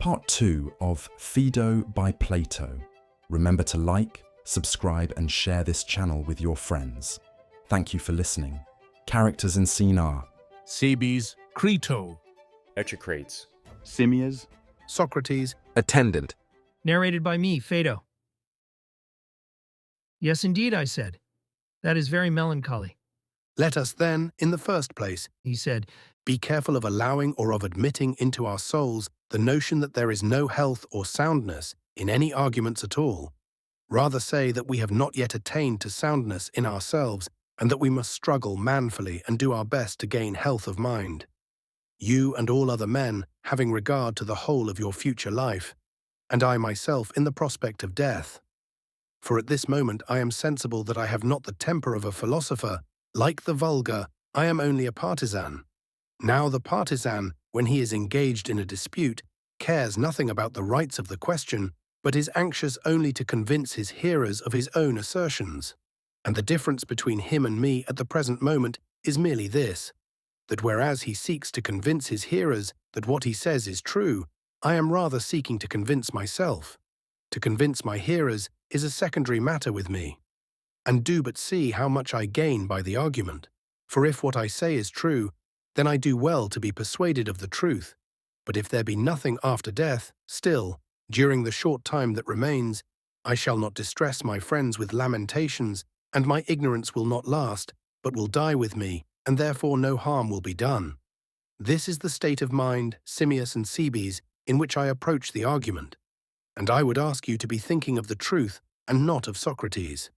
Part 2 of Phaedo by Plato. Remember to like, subscribe and share this channel with your friends. Thank you for listening. Characters in scene are Cebes, Crito, Echecrates, Simmias, Socrates, Attendant. Narrated by me, Phaedo. Yes, indeed, I said. That is very melancholy. let us then, in the first place, He said, be careful of allowing or of admitting into our souls the notion that there is no health or soundness in any arguments at all. Rather say that we have not yet attained to soundness in ourselves and that we must struggle manfully and do our best to gain health of mind. You and all other men having regard to the whole of your future life, and I myself in the prospect of death. For at this moment I am sensible that I have not the temper of a philosopher. Like the vulgar, I am only a partisan. Now the partisan, when he is engaged in a dispute, cares nothing about the rights of the question, but is anxious only to convince his hearers of his own assertions. And the difference between him and me at the present moment is merely this, that whereas he seeks to convince his hearers that what he says is true, I am rather seeking to convince myself. To convince my hearers is a secondary matter with me. And do but see how much I gain by the argument. For if what I say is true, then I do well to be persuaded of the truth. But if there be nothing after death, still, during the short time that remains, I shall not distress my friends with lamentations, and my ignorance will not last, but will die with me, and therefore no harm will be done. This is the state of mind, Simmias and Cebes, in which I approach the argument. And I would ask you to be thinking of the truth and not of Socrates.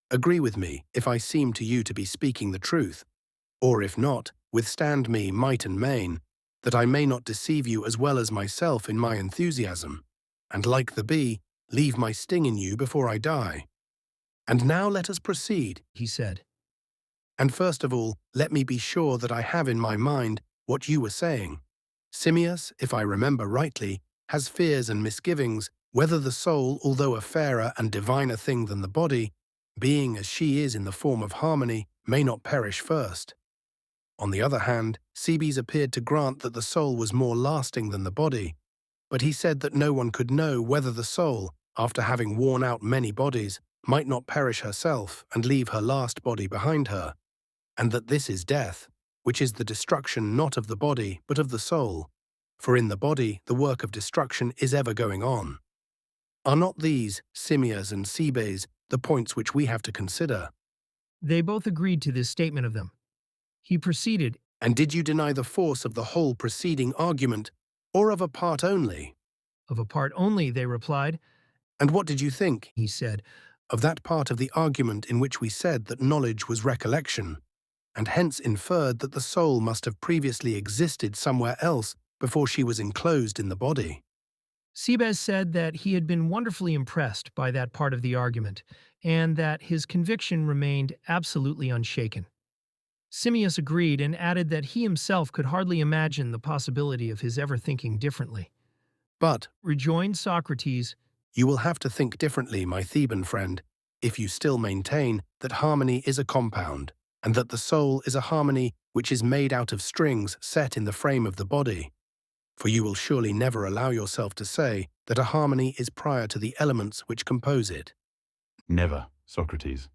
Agree with me if I seem to you to be speaking the truth, or if not, withstand me might and main, that I may not deceive you as well as myself in my enthusiasm, and like the bee, leave my sting in you before I die. And now let us proceed, he said. And first of all, let me be sure that I have in my mind what you were saying. Simmias, if I remember rightly, has fears and misgivings whether the soul, although a fairer and diviner thing than the body, being as she is in the form of harmony, may not perish first. On the other hand, Cebes appeared to grant that the soul was more lasting than the body, but he said that no one could know whether the soul, after having worn out many bodies, might not perish herself and leave her last body behind her, and that this is death, which is the destruction not of the body but of the soul, for in the body the work of destruction is ever going on. Are not these, Simmias and Cebes, the points which we have to consider? They both agreed to this statement of them. He proceeded, And did you deny the force of the whole preceding argument, or of a part only? Of a part only, they replied. And what did you think, He said, of that part of the argument in which we said that knowledge was recollection, and hence inferred that the soul must have previously existed somewhere else before she was enclosed in the body? Cebes said that he had been wonderfully impressed by that part of the argument, and that his conviction remained absolutely unshaken. Simmias agreed and added that he himself could hardly imagine the possibility of his ever thinking differently. But, Rejoined Socrates, you will have to think differently, my Theban friend, if you still maintain that harmony is a compound, and that the soul is a harmony which is made out of strings set in the frame of the body. For you will surely never allow yourself to say that a harmony is prior to the elements which compose it. never, Socrates.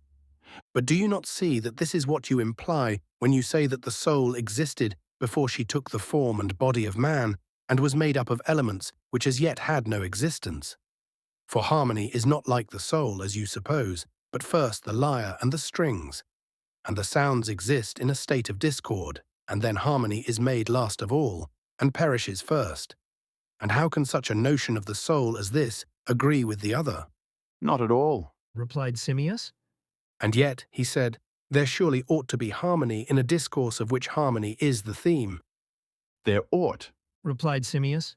But do you not see that this is what you imply when you say that the soul existed before she took the form and body of man, and was made up of elements which as yet had no existence? For harmony is not like the soul, as you suppose, but first the lyre and the strings. And the sounds exist in a state of discord, and then harmony is made last of all, and perishes first. And how can such a notion of the soul as this agree with the other? Not at all. replied Simmias. And yet, he said, there surely ought to be harmony in a discourse of which harmony is the theme. There ought. Replied Simmias.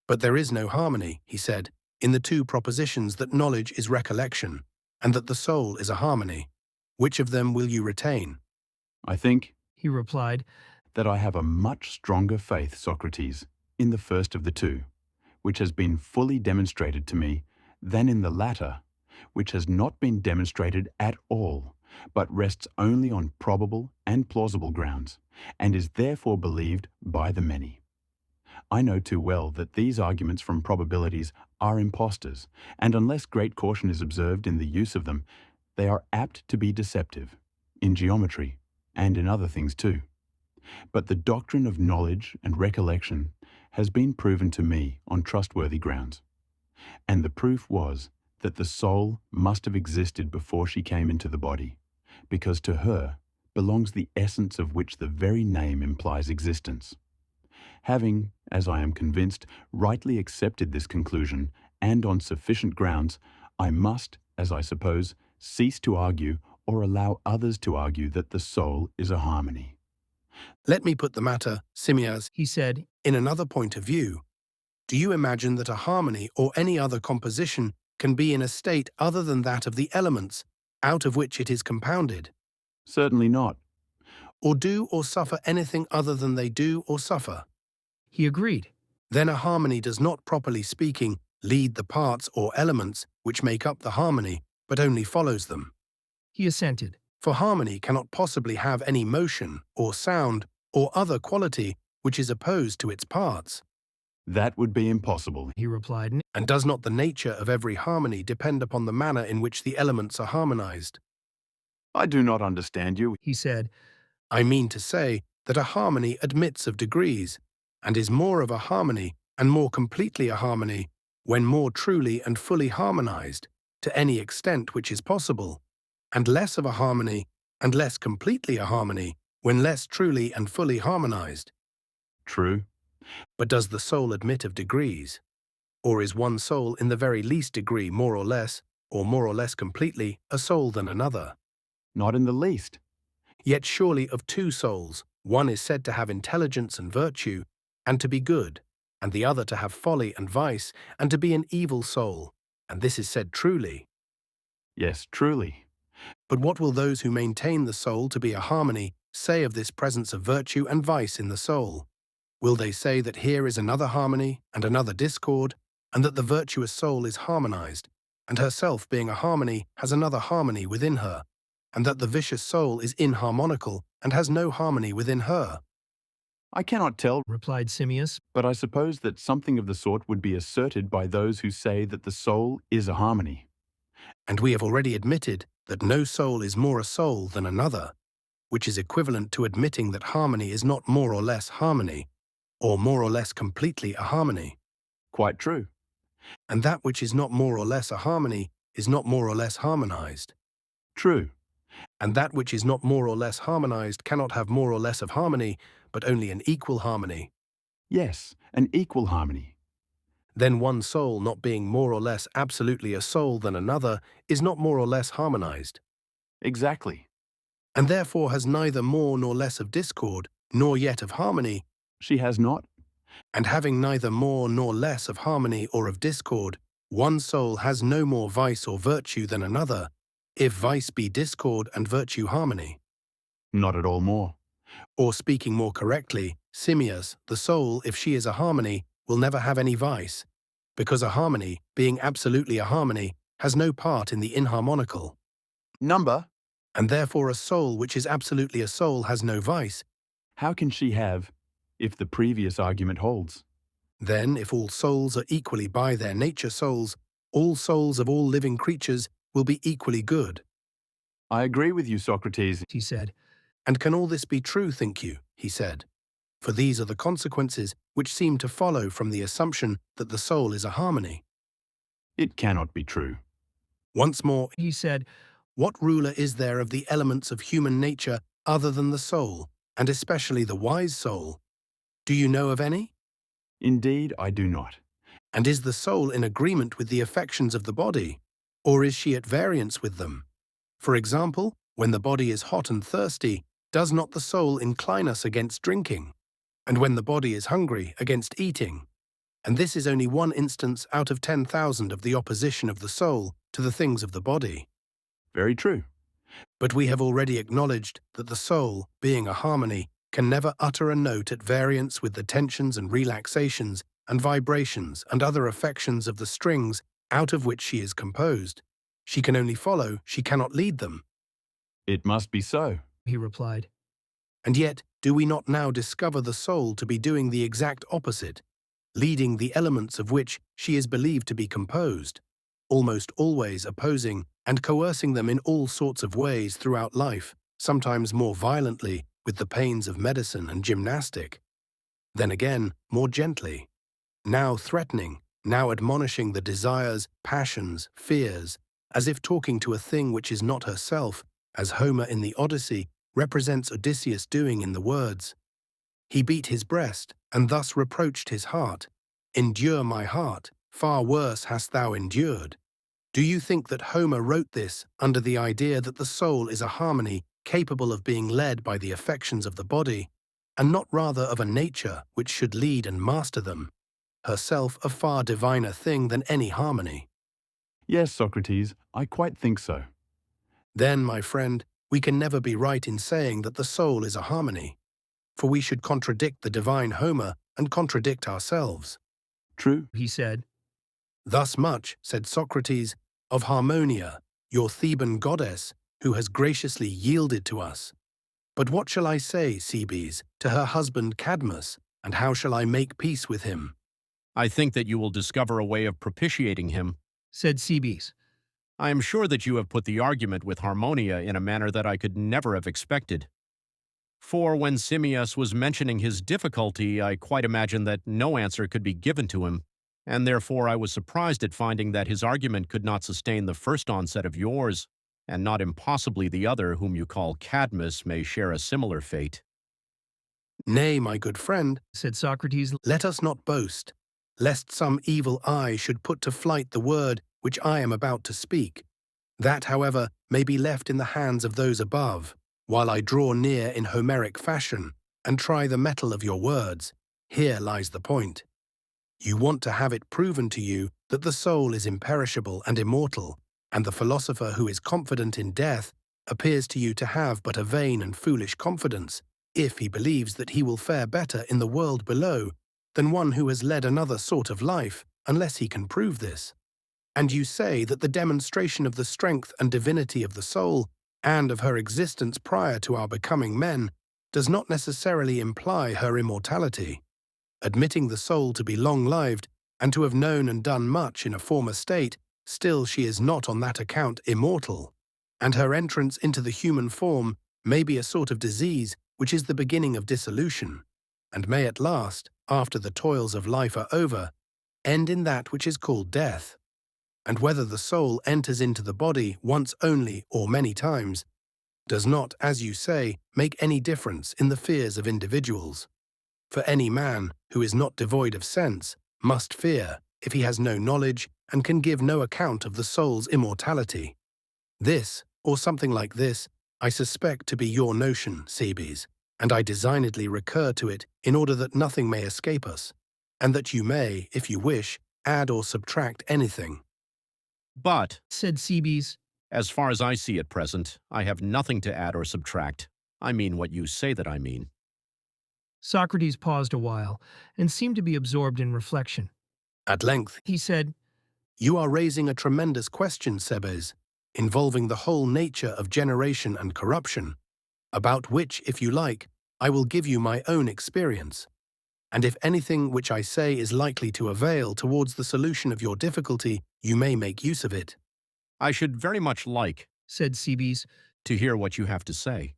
But there is no harmony, he said, in the two propositions that knowledge is recollection, and that the soul is a harmony. Which of them will you retain? I think He replied, that I have a much stronger faith, Socrates, in the first of the two, which has been fully demonstrated to me, than in the latter, which has not been demonstrated at all, but rests only on probable and plausible grounds, and is therefore believed by the many. I know too well that these arguments from probabilities are impostors, and unless great caution is observed in the use of them, they are apt to be deceptive, in geometry, and in other things too. But the doctrine of knowledge and recollection has been proven to me on trustworthy grounds. And the proof was that the soul must have existed before she came into the body, because to her belongs the essence of which the very name implies existence. Having, as I am convinced, rightly accepted this conclusion, and on sufficient grounds, I must, as I suppose, cease to argue or allow others to argue that the soul is a harmony. Let me put the matter, Simmias, he said. in another point of view. Do you imagine that a harmony or any other composition can be in a state other than that of the elements out of which it is compounded, Certainly not. or do or suffer anything other than they do or suffer? He agreed. Then a harmony does not, properly speaking, lead the parts or elements which make up the harmony, but only follows them. He assented. For harmony cannot possibly have any motion or sound or other quality which is opposed to its parts. That would be impossible. He replied. And does not the nature of every harmony depend upon the manner in which the elements are harmonized? I do not understand you. He said. I mean to say that a harmony admits of degrees, and is more of a harmony and more completely a harmony when more truly and fully harmonized, to any extent which is possible, and less of a harmony and less completely a harmony when less truly and fully harmonized. True. But does the soul admit of degrees? Or is one soul in the very least degree more or less completely, a soul than another? Not in the least. Yet surely of two souls, one is said to have intelligence and virtue, and to be good, and the other to have folly and vice, and to be an evil soul, and this is said truly. Yes, truly. But what will those who maintain the soul to be a harmony say of this presence of virtue and vice in the soul? Will they say that here is another harmony and another discord, and that the virtuous soul is harmonized, and herself being a harmony has another harmony within her, and that the vicious soul is inharmonical and has no harmony within her? I cannot tell, Replied Simmias. but I suppose that something of the sort would be asserted by those who say that the soul is a harmony. And we have already admitted that no soul is more a soul than another, which is equivalent to admitting that harmony is not more or less harmony, or more or less completely a harmony. Quite true. And that which is not more or less a harmony is not more or less harmonized. True. And that which is not more or less harmonized cannot have more or less of harmony, but only an equal harmony. Yes, an equal harmony. Then one soul not being more or less absolutely a soul than another is not more or less harmonized, Exactly. and therefore has neither more nor less of discord, nor yet of harmony, She has not. and having neither more nor less of harmony or of discord, one soul has no more vice or virtue than another, if vice be discord and virtue harmony. Not at all more. Or speaking more correctly, Simmias, the soul, if she is a harmony, will never have any vice, because a harmony, being absolutely a harmony, has no part in the inharmonical. Number? And therefore a soul which is absolutely a soul has no vice. How can she have, if the previous argument holds? Then, if all souls are equally by their nature souls, all souls of all living creatures will be equally good. I agree with you, Socrates. He said. And can all this be true, think you? He said. For these are the consequences which seem to follow from the assumption that the soul is a harmony. It cannot be true. Once more, He said. what ruler is there of the elements of human nature other than the soul, and especially the wise soul? Do you know of any? Indeed, I do not. And is the soul in agreement with the affections of the body, or is she at variance with them? For example, when the body is hot and thirsty, does not the soul incline us against drinking? And when the body is hungry, against eating? And this is only one instance out of 10,000 of the opposition of the soul to the things of the body. Very true. But we have already acknowledged that the soul, being a harmony, can never utter a note at variance with the tensions and relaxations and vibrations and other affections of the strings out of which she is composed. She can only follow, she cannot lead them. It must be so. He replied. And yet, do we not now discover the soul to be doing the exact opposite, leading the elements of which she is believed to be composed, almost always opposing and coercing them in all sorts of ways throughout life, sometimes more violently with the pains of medicine and gymnastic, then again more gently, now threatening, now admonishing the desires, passions, fears, as if talking to a thing which is not herself, as Homer in the Odyssey represents Odysseus doing in the words, "He beat his breast, and thus reproached his heart. Endure, my heart, far worse hast thou endured." Do you think that Homer wrote this under the idea that the soul is a harmony capable of being led by the affections of the body, and not rather of a nature which should lead and master them, herself a far diviner thing than any harmony? Yes, Socrates, I quite think so. Then, my friend, we can never be right in saying that the soul is a harmony, for we should contradict the divine Homer and contradict ourselves. True. He said. Thus much, said Socrates, of Harmonia, your Theban goddess, who has graciously yielded to us. But what shall I say, Cebes, to her husband Cadmus, and how shall I make peace with him? I think that you will discover a way of propitiating him. Said Cebes. I am sure that you have put the argument with Harmonia in a manner that I could never have expected. For when Simmias was mentioning his difficulty, I quite imagined that no answer could be given to him, and therefore I was surprised at finding that his argument could not sustain the first onset of yours, and not impossibly the other, whom you call Cadmus, may share a similar fate. Nay, my good friend, Said Socrates. let us not boast, lest some evil eye should put to flight the word which I am about to speak. That, however, may be left in the hands of those above, while I draw near in Homeric fashion and try the metal of your words. Here lies the point. You want to have it proven to you that the soul is imperishable and immortal, and the philosopher who is confident in death appears to you to have but a vain and foolish confidence, if he believes that he will fare better in the world below than one who has led another sort of life, unless he can prove this. And you say that the demonstration of the strength and divinity of the soul, and of her existence prior to our becoming men, does not necessarily imply her immortality. Admitting the soul to be long-lived, and to have known and done much in a former state, still she is not on that account immortal, and her entrance into the human form may be a sort of disease which is the beginning of dissolution, and may at last, after the toils of life are over, end in that which is called death. And whether the soul enters into the body once only or many times, does not, as you say, make any difference in the fears of individuals. For any man who is not devoid of sense must fear if he has no knowledge and can give no account of the soul's immortality. This, or something like this, I suspect to be your notion, Cebes, and I designedly recur to it in order that nothing may escape us, and that you may, if you wish, add or subtract anything. But, Said Cebes. as far as I see at present, I have nothing to add or subtract. I mean what you say that I mean. Socrates paused a while, and seemed to be absorbed in reflection. At length, He said, you are raising a tremendous question, Cebes, involving the whole nature of generation and corruption, about which, if you like, I will give you my own experience. And if anything which I say is likely to avail towards the solution of your difficulty, you may make use of it. I should very much like said Cebes. to hear what you have to say.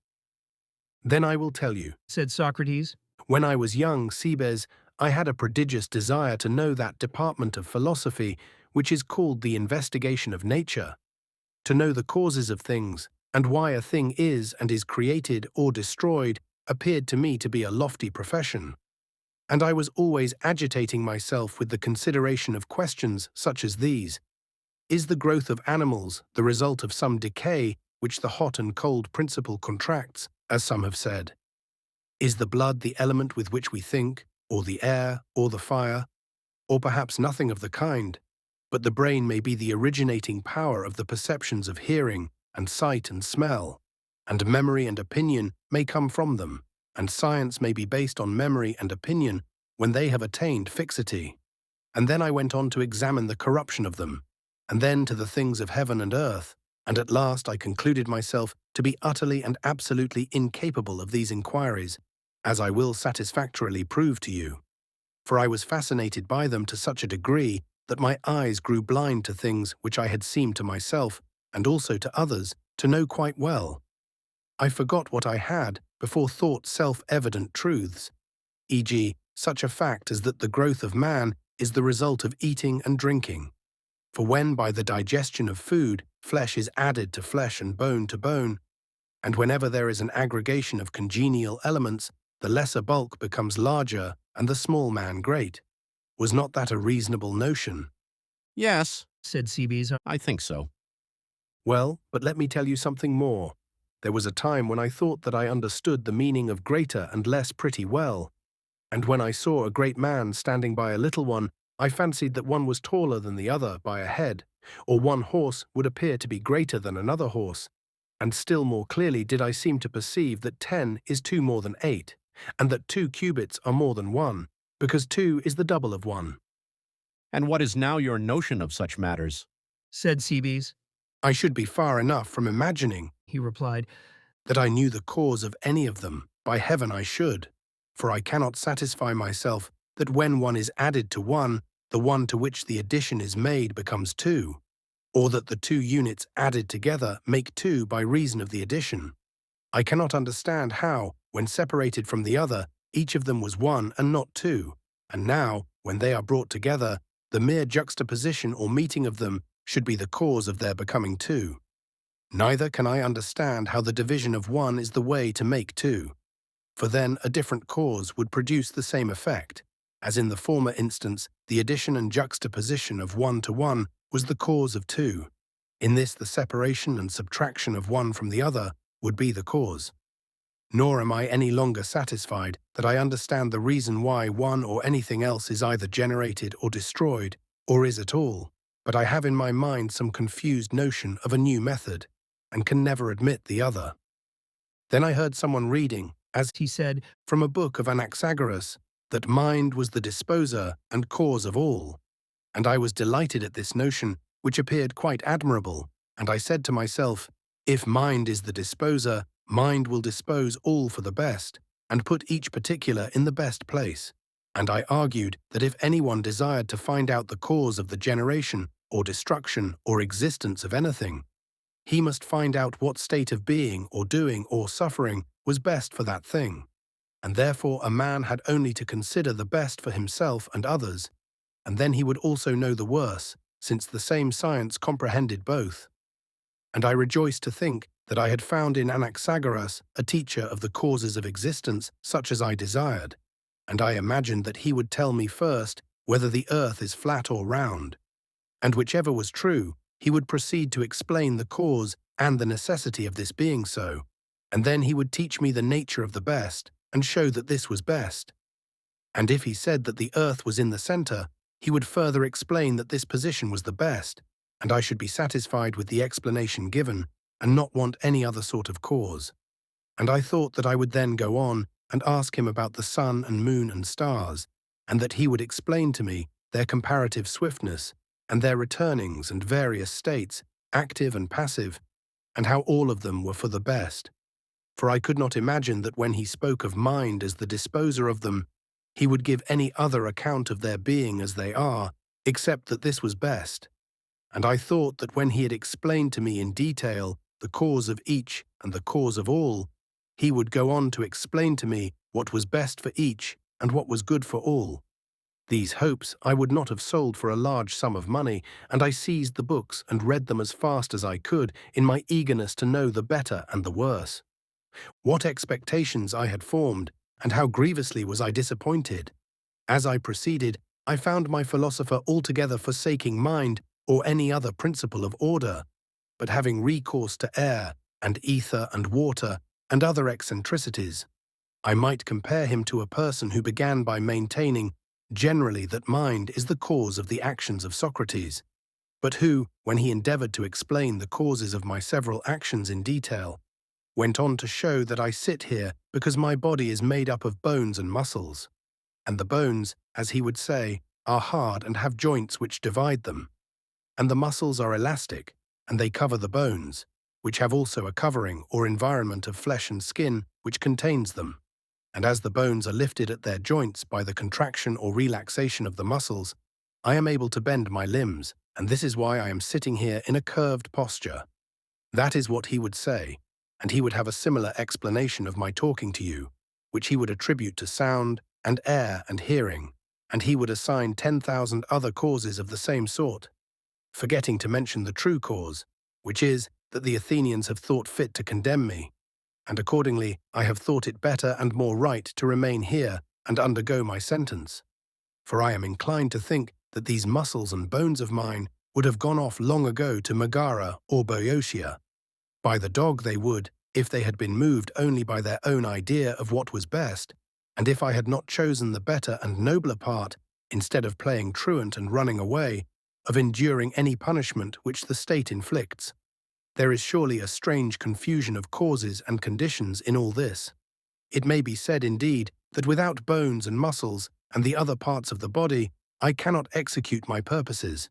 Then I will tell you. Said Socrates. When I was young, Cebes, I had a prodigious desire to know that department of philosophy which is called the investigation of nature, to know the causes of things, and why a thing is and is created or destroyed appeared to me to be a lofty profession. And I was always agitating myself with the consideration of questions such as these. Is the growth of animals the result of some decay which the hot and cold principle contracts, as some have said? Is the blood the element with which we think, or the air, or the fire? Or perhaps nothing of the kind, but the brain may be the originating power of the perceptions of hearing and sight and smell, and memory and opinion may come from them, and science may be based on memory and opinion when they have attained fixity. And then I went on to examine the corruption of them, and then to the things of heaven and earth, and at last I concluded myself to be utterly and absolutely incapable of these inquiries, as I will satisfactorily prove to you. For I was fascinated by them to such a degree that my eyes grew blind to things which I had seemed to myself, and also to others, to know quite well. I forgot what I had before thought self-evident truths, e.g., such a fact as that the growth of man is the result of eating and drinking. For when by the digestion of food, flesh is added to flesh and bone to bone, and whenever there is an aggregation of congenial elements, the lesser bulk becomes larger and the small man great. Was not that a reasonable notion? Yes, said Cebes. I think so. Well, but let me tell you something more. There was a time when I thought that I understood the meaning of greater and less pretty well, and when I saw a great man standing by a little one, I fancied that one was taller than the other by a head, or one horse would appear to be greater than another horse, and still more clearly did I seem to perceive that 10 is 2 more than 8, and that 2 cubits are more than 1, because 2 is the double of 1. And what is now your notion of such matters? Said Cebes. I should be far enough from imagining, He replied, that I knew the cause of any of them. By heaven I should, for I cannot satisfy myself that when one is added to one, the one to which the addition is made becomes 2, or that the 2 units added together make 2 by reason of the addition. I cannot understand how, when separated from the other, each of them was 1 and not 2, and now, when they are brought together, the mere juxtaposition or meeting of them should be the cause of their becoming 2. Neither can I understand how the division of 1 is the way to make 2, for then a different cause would produce the same effect, as in the former instance the addition and juxtaposition of 1 to 1 was the cause of 2. In this the separation and subtraction of one from the other would be the cause. Nor am I any longer satisfied that I understand the reason why one or anything else is either generated or destroyed, or is at all, but I have in my mind some confused notion of a new method, and can never admit the other. Then I heard someone reading, as he said, from a book of Anaxagoras, that mind was the disposer and cause of all, and I was delighted at this notion, which appeared quite admirable, and I said to myself, if mind is the disposer, mind will dispose all for the best, and put each particular in the best place. And I argued that if anyone desired to find out the cause of the generation, or destruction, or existence of anything, he must find out what state of being, or doing, or suffering was best for that thing. And therefore a man had only to consider the best for himself and others, and then he would also know the worse, since the same science comprehended both. And I rejoiced to think that I had found in Anaxagoras a teacher of the causes of existence such as I desired, and I imagined that he would tell me first whether the earth is flat or round, and whichever was true, he would proceed to explain the cause and the necessity of this being so, and then he would teach me the nature of the best, and show that this was best. And if he said that the earth was in the center, he would further explain that this position was the best, and I should be satisfied with the explanation given, and not want any other sort of cause. And I thought that I would then go on and ask him about the sun and moon and stars, and that he would explain to me their comparative swiftness, and their returnings and various states, active and passive, and how all of them were for the best. For I could not imagine that when he spoke of mind as the disposer of them, he would give any other account of their being as they are, except that this was best. And I thought that when he had explained to me in detail the cause of each and the cause of all, he would go on to explain to me what was best for each and what was good for all. These hopes I would not have sold for a large sum of money, and I seized the books and read them as fast as I could in my eagerness to know the better and the worse. What expectations I had formed, and how grievously was I disappointed! As I proceeded, I found my philosopher altogether forsaking mind or any other principle of order, but having recourse to air and ether and water and other eccentricities. I might compare him to a person who began by maintaining generally that mind is the cause of the actions of Socrates, but who, when he endeavored to explain the causes of my several actions in detail, went on to show that I sit here because my body is made up of bones and muscles, and the bones, as he would say, are hard and have joints which divide them, and the muscles are elastic, and they cover the bones, which have also a covering or environment of flesh and skin which contains them. And as the bones are lifted at their joints by the contraction or relaxation of the muscles, I am able to bend my limbs, and this is why I am sitting here in a curved posture. That is what he would say, and he would have a similar explanation of my talking to you, which he would attribute to sound and air and hearing, and he would assign 10,000 other causes of the same sort, forgetting to mention the true cause, which is that the Athenians have thought fit to condemn me, and accordingly I have thought it better and more right to remain here and undergo my sentence. For I am inclined to think that these muscles and bones of mine would have gone off long ago to Megara or Boeotia. By the dog they would, if they had been moved only by their own idea of what was best, and if I had not chosen the better and nobler part, instead of playing truant and running away, of enduring any punishment which the state inflicts. There is surely a strange confusion of causes and conditions in all this. It may be said, indeed, that without bones and muscles and the other parts of the body, I cannot execute my purposes.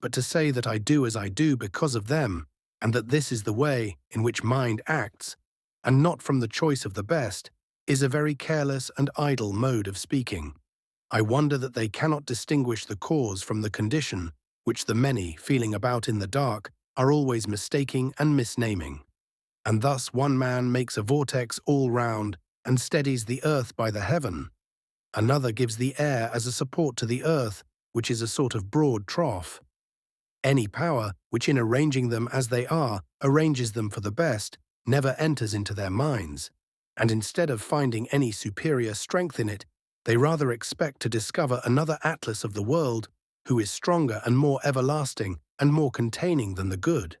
But to say that I do as I do because of them, and that this is the way in which mind acts, and not from the choice of the best, is a very careless and idle mode of speaking. I wonder that they cannot distinguish the cause from the condition, which the many, feeling about in the dark, are always mistaking and misnaming. And thus one man makes a vortex all round, and steadies the earth by the heaven. Another gives the air as a support to the earth, which is a sort of broad trough. Any power which in arranging them as they are, arranges them for the best, never enters into their minds, and instead of finding any superior strength in it, they rather expect to discover another Atlas of the world, who is stronger and more everlasting and more containing than the good.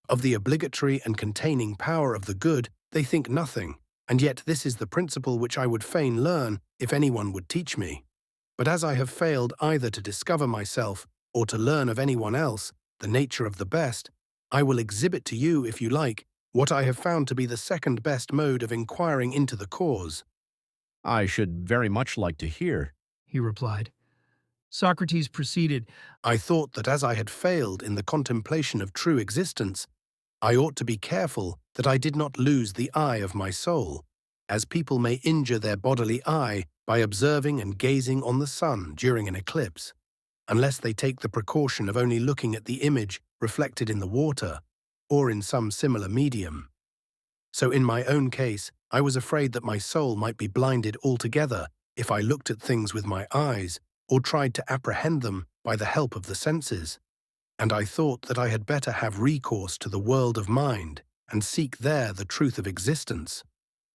Of the obligatory and containing power of the good they think nothing, and yet this is the principle which I would fain learn if anyone would teach me. But as I have failed either to discover myself or to learn of anyone else the nature of the best, I will exhibit to you, if you like, what I have found to be the second best mode of inquiring into the cause. I should very much like to hear. He replied. Socrates proceeded, I thought that as I had failed in the contemplation of true existence, I ought to be careful that I did not lose the eye of my soul, as people may injure their bodily eye by observing and gazing on the sun during an eclipse, unless they take the precaution of only looking at the image reflected in the water, or in some similar medium. So in my own case, I was afraid that my soul might be blinded altogether if I looked at things with my eyes, or tried to apprehend them by the help of the senses. And I thought that I had better have recourse to the world of mind, and seek there the truth of existence.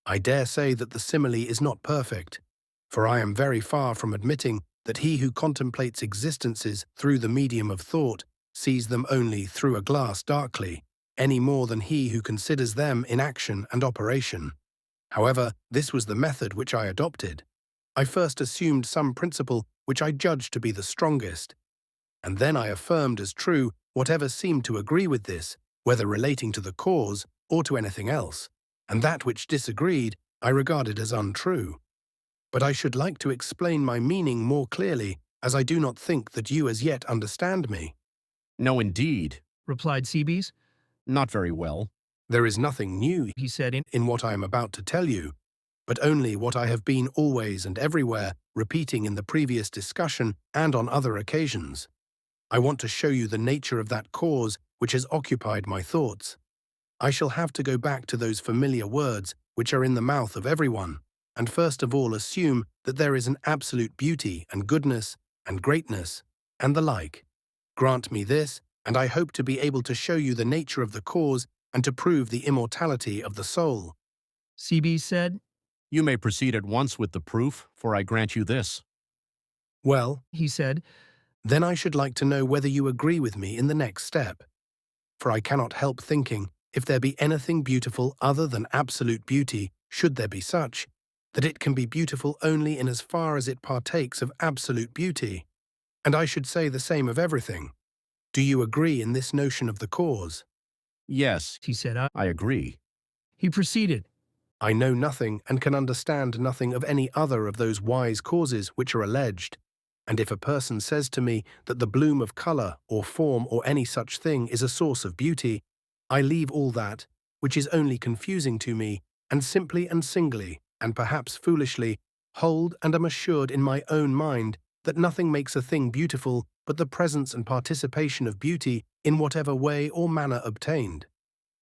I dare say that the simile is not perfect, for I am very far from admitting that he who contemplates existences through the medium of thought sees them only through a glass darkly, any more than he who considers them in action and operation. However, this was the method which I adopted. I first assumed some principle which I judged to be the strongest, and then I affirmed as true whatever seemed to agree with this, whether relating to the cause or to anything else, and that which disagreed I regarded as untrue. But I should like to explain my meaning more clearly, as I do not think that you as yet understand me. No, indeed. replied Cebes. Not very well. There is nothing new, He said, in what I am about to tell you, but only what I have been always and everywhere repeating in the previous discussion and on other occasions. I want to show you the nature of that cause which has occupied my thoughts. I shall have to go back to those familiar words which are in the mouth of everyone, and first of all assume that there is an absolute beauty and goodness and greatness, and the like. Grant me this, and I hope to be able to show you the nature of the cause and to prove the immortality of the soul. Cebes said. You may proceed at once with the proof, for I grant you this. Well, He said, then I should like to know whether you agree with me in the next step. For I cannot help thinking, if there be anything beautiful other than absolute beauty, should there be such, that it can be beautiful only in as far as it partakes of absolute beauty. And I should say the same of everything. Do you agree in this notion of the cause? Yes, he said, I agree. He proceeded, I know nothing and can understand nothing of any other of those wise causes which are alleged. And if a person says to me that the bloom of color or form or any such thing is a source of beauty, I leave all that, which is only confusing to me, and simply and singly, and perhaps foolishly, hold and am assured in my own mind that nothing makes a thing beautiful but the presence and participation of beauty in whatever way or manner obtained.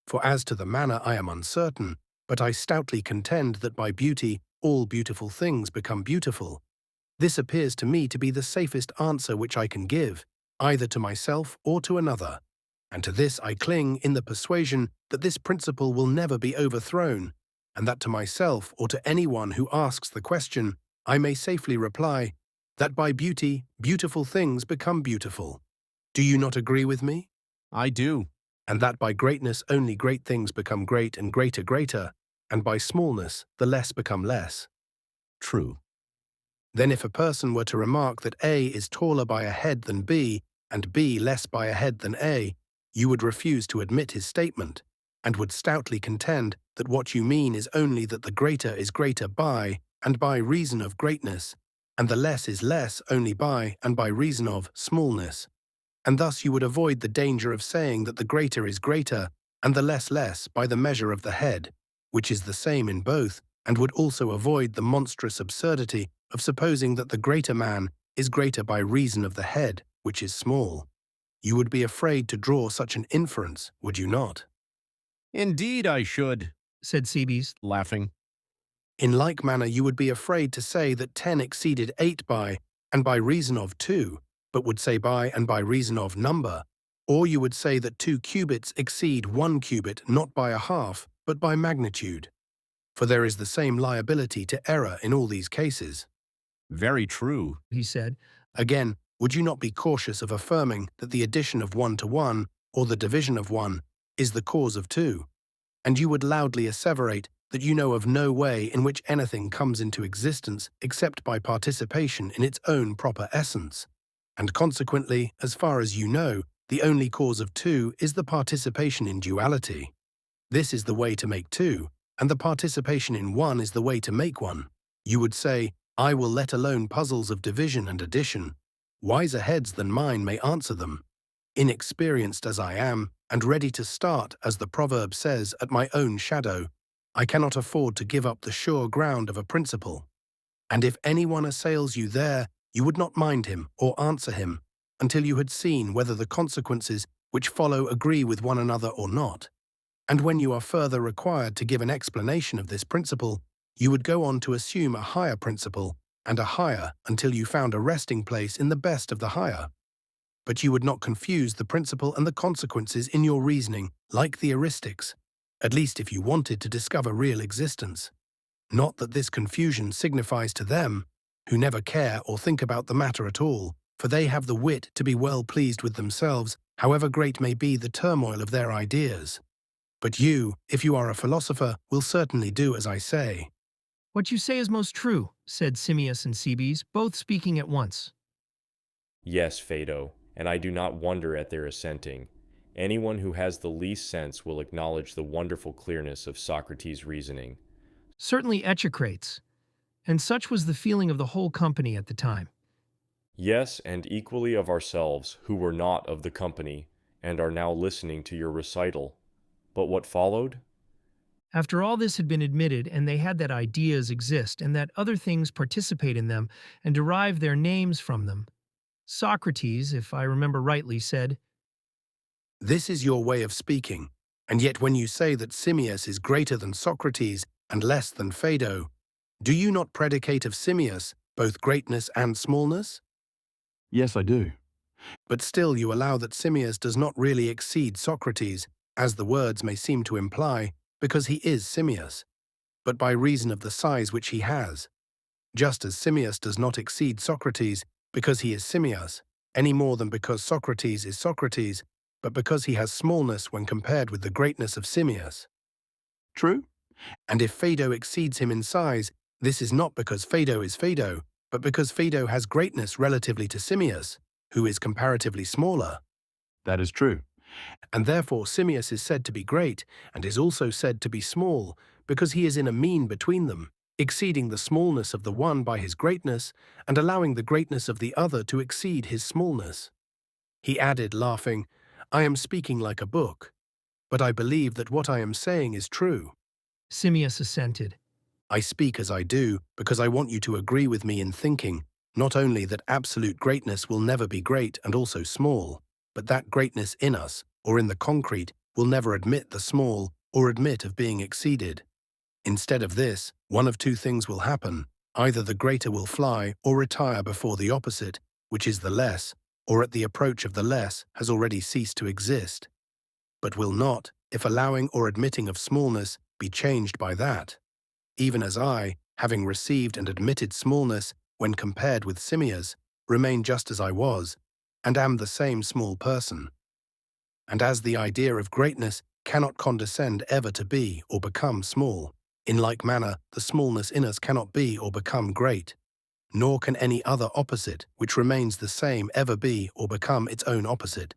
For as to the manner I am uncertain, but I stoutly contend that by beauty all beautiful things become beautiful. This appears to me to be the safest answer which I can give, either to myself or to another, and to this I cling in the persuasion that this principle will never be overthrown, and that to myself or to anyone who asks the question, I may safely reply that by beauty, beautiful things become beautiful. Do you not agree with me? I do. And that by greatness only great things become great and greater greater, and by smallness the less become less. True. Then if a person were to remark that A is taller by a head than B, and B less by a head than A, you would refuse to admit his statement, and would stoutly contend that what you mean is only that the greater is greater by, and by reason of greatness, and the less is less only by, and by reason of, smallness. And thus you would avoid the danger of saying that the greater is greater, and the less less by the measure of the head, which is the same in both, and would also avoid the monstrous absurdity of supposing that the greater man is greater by reason of the head, which is small. You would be afraid to draw such an inference, would you not? Indeed I should, said Cebes. laughing. In like manner you would be afraid to say that 10 exceeded 8 by, and by reason of 2, but would say by and by reason of number, or you would say that 2 cubits exceed 1 cubit not by a half, but by magnitude. For there is the same liability to error in all these cases. Very true, He said. Again, would you not be cautious of affirming that the addition of 1 to 1, or the division of 1, is the cause of 2? And you would loudly asseverate that you know of no way in which anything comes into existence except by participation in its own proper essence. And consequently, as far as you know, the only cause of 2 is the participation in duality. This is the way to make 2, and the participation in 1 is the way to make 1. You would say, I will let alone puzzles of division and addition. Wiser heads than mine may answer them. Inexperienced as I am, and ready to start, as the proverb says, at my own shadow, I cannot afford to give up the sure ground of a principle. And if anyone assails you there, you would not mind him or answer him until you had seen whether the consequences which follow agree with one another or not. And when you are further required to give an explanation of this principle, you would go on to assume a higher principle and a higher until you found a resting place in the best of the higher. But you would not confuse the principle and the consequences in your reasoning like the euristics, at least if you wanted to discover real existence. Not that this confusion signifies to them, who never care or think about the matter at all, for they have the wit to be well pleased with themselves, however great may be the turmoil of their ideas. But you, if you are a philosopher, will certainly do as I say. What you say is most true, said Simmias and Cebes, both speaking at once. Yes, Phaedo, and I do not wonder at their assenting. Anyone who has the least sense will acknowledge the wonderful clearness of Socrates' reasoning. Certainly Echecrates. And such was the feeling of the whole company at the time. Yes, and equally of ourselves, who were not of the company, and are now listening to your recital. But what followed? After all this had been admitted, and they had that ideas exist, and that other things participate in them, and derive their names from them, Socrates, if I remember rightly, said, This is your way of speaking, and yet when you say that Simmias is greater than Socrates and less than Phaedo, do you not predicate of Simmias both greatness and smallness? Yes, I do. But still you allow that Simmias does not really exceed Socrates, as the words may seem to imply, because he is Simmias, but by reason of the size which he has, just as Simmias does not exceed Socrates because he is Simmias, any more than because Socrates is Socrates, but because he has smallness when compared with the greatness of Simmias. True? And if Phaedo exceeds him in size, this is not because Phaedo is Phaedo, but because Phaedo has greatness relatively to Simmias, who is comparatively smaller. That is true. And therefore Simmias is said to be great, and is also said to be small, because he is in a mean between them, exceeding the smallness of the one by his greatness, and allowing the greatness of the other to exceed his smallness. He added, laughing, I am speaking like a book. but I believe that what I am saying is true. Simmias assented. I speak as I do because I want you to agree with me in thinking not only that absolute greatness will never be great and also small, but that greatness in us, or in the concrete, will never admit the small or admit of being exceeded. Instead of this, one of two things will happen. Either the greater will fly or retire before the opposite, which is the less, or at the approach of the less has already ceased to exist. But will not, if allowing or admitting of smallness, be changed by that. Even as I, having received and admitted smallness when compared with Simmias, remain just as I was, and am the same small person. And as the idea of greatness cannot condescend ever to be or become small, in like manner the smallness in us cannot be or become great, nor can any other opposite which remains the same ever be or become its own opposite,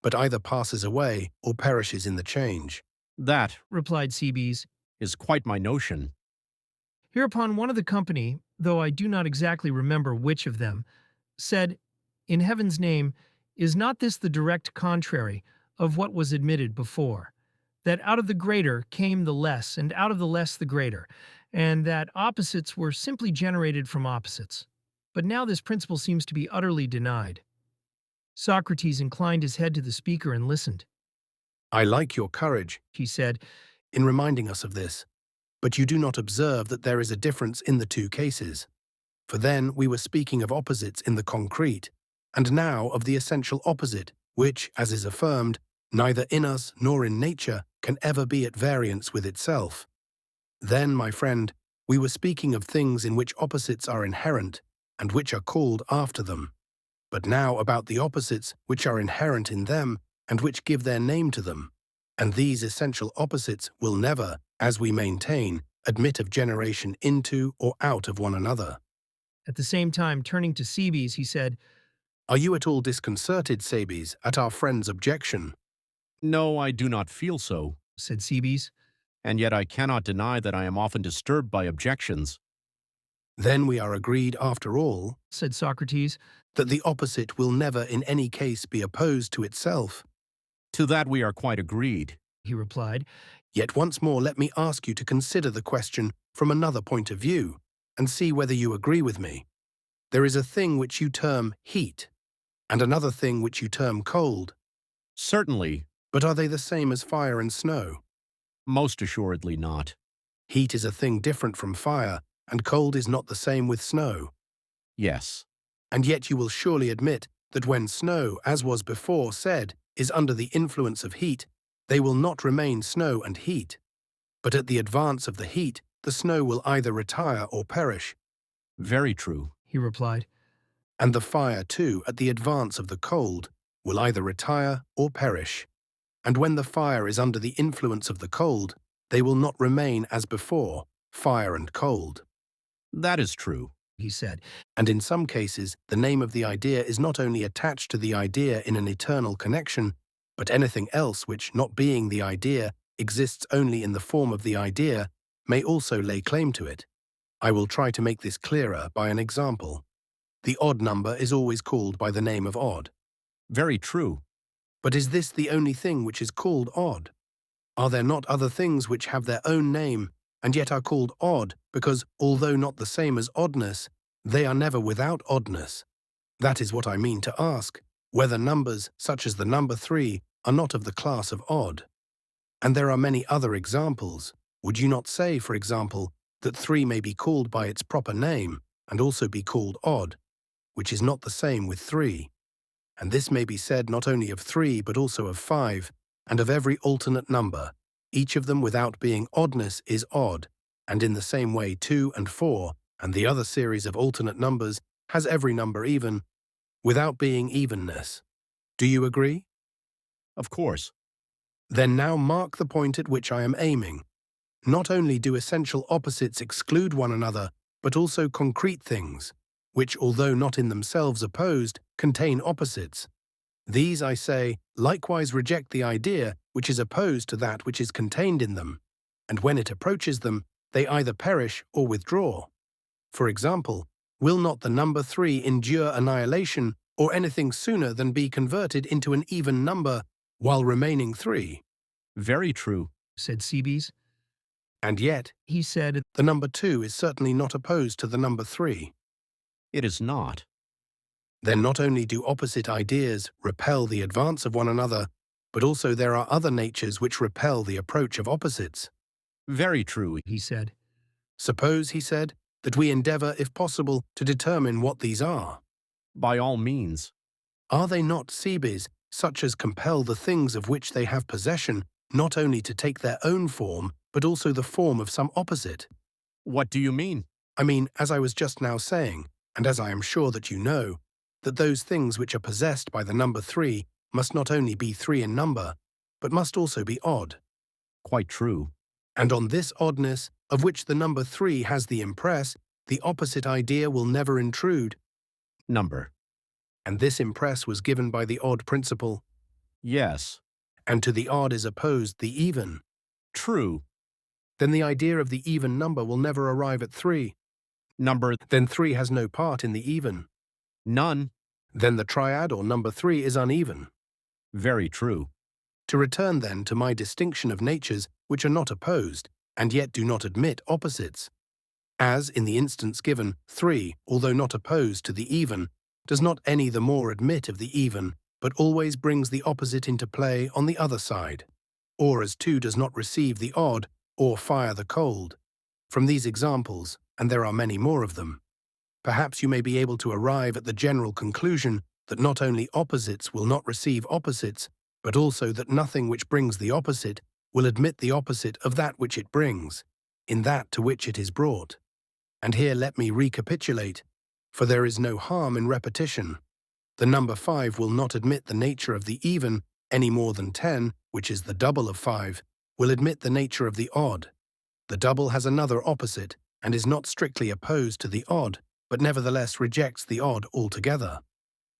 but either passes away or perishes in the change. That Replied Cebes. is quite my notion. Hereupon one of the company, though I do not exactly remember which of them, said, "In heaven's name, is not this the direct contrary of what was admitted before? That out of the greater came the less, and out of the less the greater, and that opposites were simply generated from opposites. But now this principle seems to be utterly denied." Socrates inclined his head to the speaker and listened. I like your courage, He said, in reminding us of this, but you do not observe that there is a difference in the two cases. For then we were speaking of opposites in the concrete, and now of the essential opposite, which, as is affirmed, neither in us nor in nature can ever be at variance with itself. Then, my friend, we were speaking of things in which opposites are inherent, and which are called after them. But now about the opposites which are inherent in them, and which give their name to them. And these essential opposites will never, as we maintain, admit of generation into or out of one another. at the same time turning to Cebes, he said, Are you at all disconcerted, Cebes, at our friend's objection? No, I do not feel so, said Cebes. and yet I cannot deny that I am often disturbed by objections. Then we are agreed, after all, Said Socrates. that the opposite will never in any case be opposed to itself. To that we are quite agreed. He replied. Yet once more let me ask you to consider the question from another point of view, and see whether you agree with me. There is a thing which you term heat, and another thing which you term cold. Certainly, But are they the same as fire and snow? most assuredly not. Heat is a thing different from fire, and cold is not the same with snow. Yes, And yet you will surely admit that when snow, as was before said, is under the influence of heat, they will not remain snow and heat. But at the advance of the heat, the snow will either retire or perish, very true. He replied. and the fire, too, at the advance of the cold, will either retire or perish. And when the fire is under the influence of the cold, they will not remain as before, fire and cold. That is true. He said. And in some cases, the name of the idea is not only attached to the idea in an eternal connection, but anything else which, not being the idea, exists only in the form of the idea, may also lay claim to it. I will try to make this clearer by an example. The odd number is always called by the name of odd. Very true. But is this the only thing which is called odd? Are there not other things which have their own name, and yet are called odd because, although not the same as oddness, they are never without oddness? That is what I mean to ask, whether numbers such as the number 3 are not of the class of odd. And there are many other examples. Would you not say, for example, that 3 may be called by its proper name and also be called odd, which is not the same with 3? And this may be said not only of 3 but also of 5, and of every alternate number. Each of them without being oddness is odd, and in the same way 2 and 4, and the other series of alternate numbers, has every number even, without being evenness. Do you agree? Of course. Then now mark the point at which I am aiming. Not only do essential opposites exclude one another, but also concrete things, which, although not in themselves opposed, contain opposites. These, I say, likewise reject the idea which is opposed to that which is contained in them, and when it approaches them, they either perish or withdraw. For example, will not the number 3 endure annihilation or anything sooner than be converted into an even number while remaining 3? Very true. said Cebes. And yet, He said, the number 2 is certainly not opposed to the number 3. It is not. Then not only do opposite ideas repel the advance of one another, but also there are other natures which repel the approach of opposites. Very true. he said. Suppose, he said, that we endeavor, if possible, to determine what these are. By all means. Are they not, Cebes, such as compel the things of which they have possession not only to take their own form, but also the form of some opposite? What do you mean? I mean, as I was just now saying, and as I am sure that you know, that those things which are possessed by the number 3 must not only be 3 in number, but must also be odd. Quite true. And on this oddness, of which the number 3 has the impress, the opposite idea will never intrude. Number. And this impress was given by the odd principle, Yes. and to the odd is opposed the even. True. Then the idea of the even number will never arrive at 3. Number. Then 3 has no part in the even. None. Then the triad or number 3 is uneven. Very true. To return then to my distinction of natures which are not opposed, and yet do not admit opposites. As, in the instance given, 3, although not opposed to the even, does not any the more admit of the even, but always brings the opposite into play on the other side. Or as 2 does not receive the odd, or fire the cold. From these examples, and there are many more of them, perhaps you may be able to arrive at the general conclusion that not only opposites will not receive opposites, but also that nothing which brings the opposite will admit the opposite of that which it brings, in that to which it is brought. And here let me recapitulate, for there is no harm in repetition. The number 5 will not admit the nature of the even any more than 10, which is the double of 5, will admit the nature of the odd. The double has another opposite, and is not strictly opposed to the odd, but nevertheless rejects the odd altogether.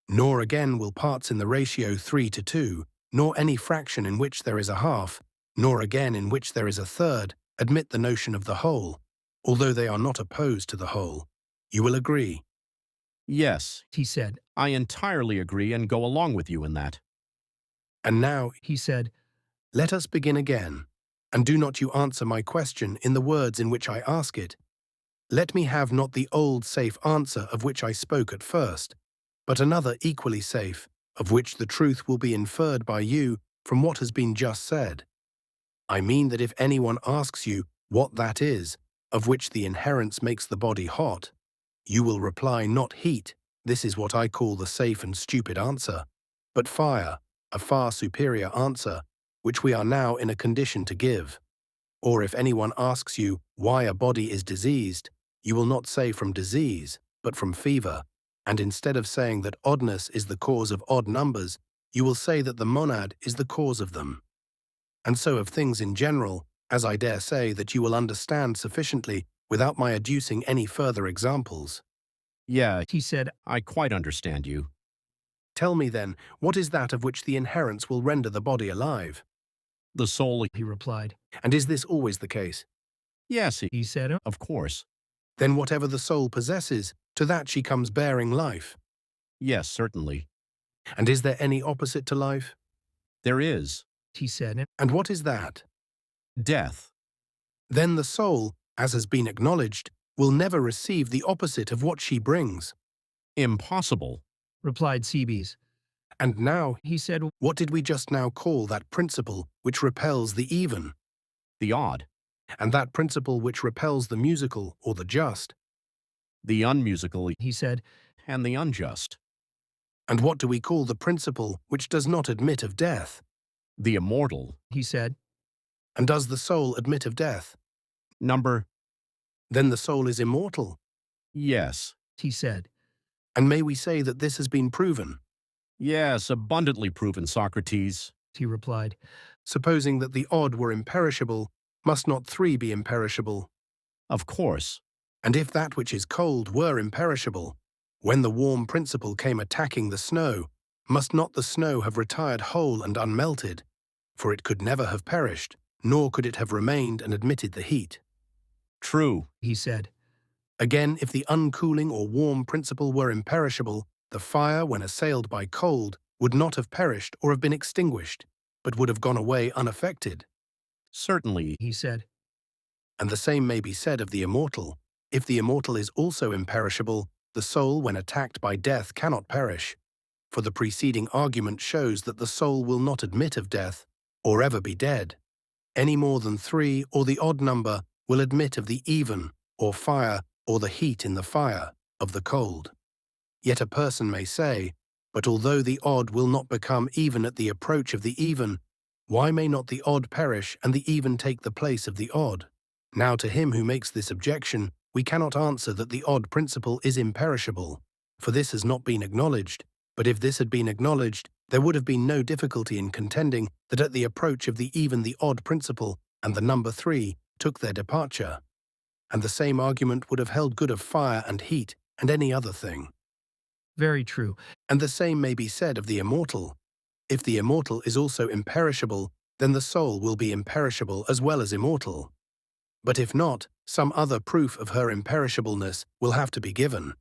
Nor again will parts in the ratio 3 to 2, nor any fraction in which there is a half, nor again in which there is a third, admit the notion of the whole, although they are not opposed to the whole. You will agree. Yes. He said. I entirely agree and go along with you in that. And now, He said, let us begin again, and do not you answer my question in the words in which I ask it. Let me have not the old safe answer of which I spoke at first, but another equally safe, of which the truth will be inferred by you from what has been just said. I mean that if anyone asks you what that is, of which the inherence makes the body hot, you will reply not heat, this is what I call the safe and stupid answer, but fire, a far superior answer, which we are now in a condition to give. Or if anyone asks you why a body is diseased, you will not say from disease, but from fever, and instead of saying that oddness is the cause of odd numbers, you will say that the monad is the cause of them. And so of things in general, as I dare say that you will understand sufficiently without my adducing any further examples. Yeah, he said, I quite understand you. Tell me then, what is that of which the inherence will render the body alive? The soul. he replied. And is this always the case? Yes, He said, of course. Then whatever the soul possesses, to that she comes bearing life. Yes, certainly. And is there any opposite to life? There is. he said, And what is that? Death. Then the soul, as has been acknowledged, will never receive the opposite of what she brings. Impossible. replied Cebes. And now, He said, what did we just now call that principle which repels the even? The odd. And that principle which repels the musical or the just? The unmusical. he said, And the unjust. And what do we call the principle which does not admit of death? The immortal. he said, And does the soul admit of death? Number. Then the soul is immortal. Yes. he said. And may we say that this has been proven? Yes, abundantly proven, Socrates. He replied, Supposing that the odd were imperishable, must not 3 be imperishable? Of course. And if that which is cold were imperishable, when the warm principle came attacking the snow, must not the snow have retired whole and unmelted? For it could never have perished, nor could it have remained and admitted the heat. True. he said. Again, if the uncooling or warm principle were imperishable, the fire, when assailed by cold, would not have perished or have been extinguished. but would have gone away unaffected. Certainly, he said. And the same may be said of the immortal. If the immortal is also imperishable, the soul, when attacked by death, cannot perish. For the preceding argument shows that the soul will not admit of death, or ever be dead, any more than 3 or the odd number will admit of the even, or fire, or the heat in the fire, of the cold. Yet a person may say, but although the odd will not become even at the approach of the even, why may not the odd perish and the even take the place of the odd? Now to him who makes this objection, we cannot answer that the odd principle is imperishable, for this has not been acknowledged. But if this had been acknowledged, there would have been no difficulty in contending that at the approach of the even the odd principle and the number 3 took their departure. And the same argument would have held good of fire and heat and any other thing. Very true. And the same may be said of the immortal. If the immortal is also imperishable, then the soul will be imperishable as well as immortal. But if not, some other proof of her imperishableness will have to be given.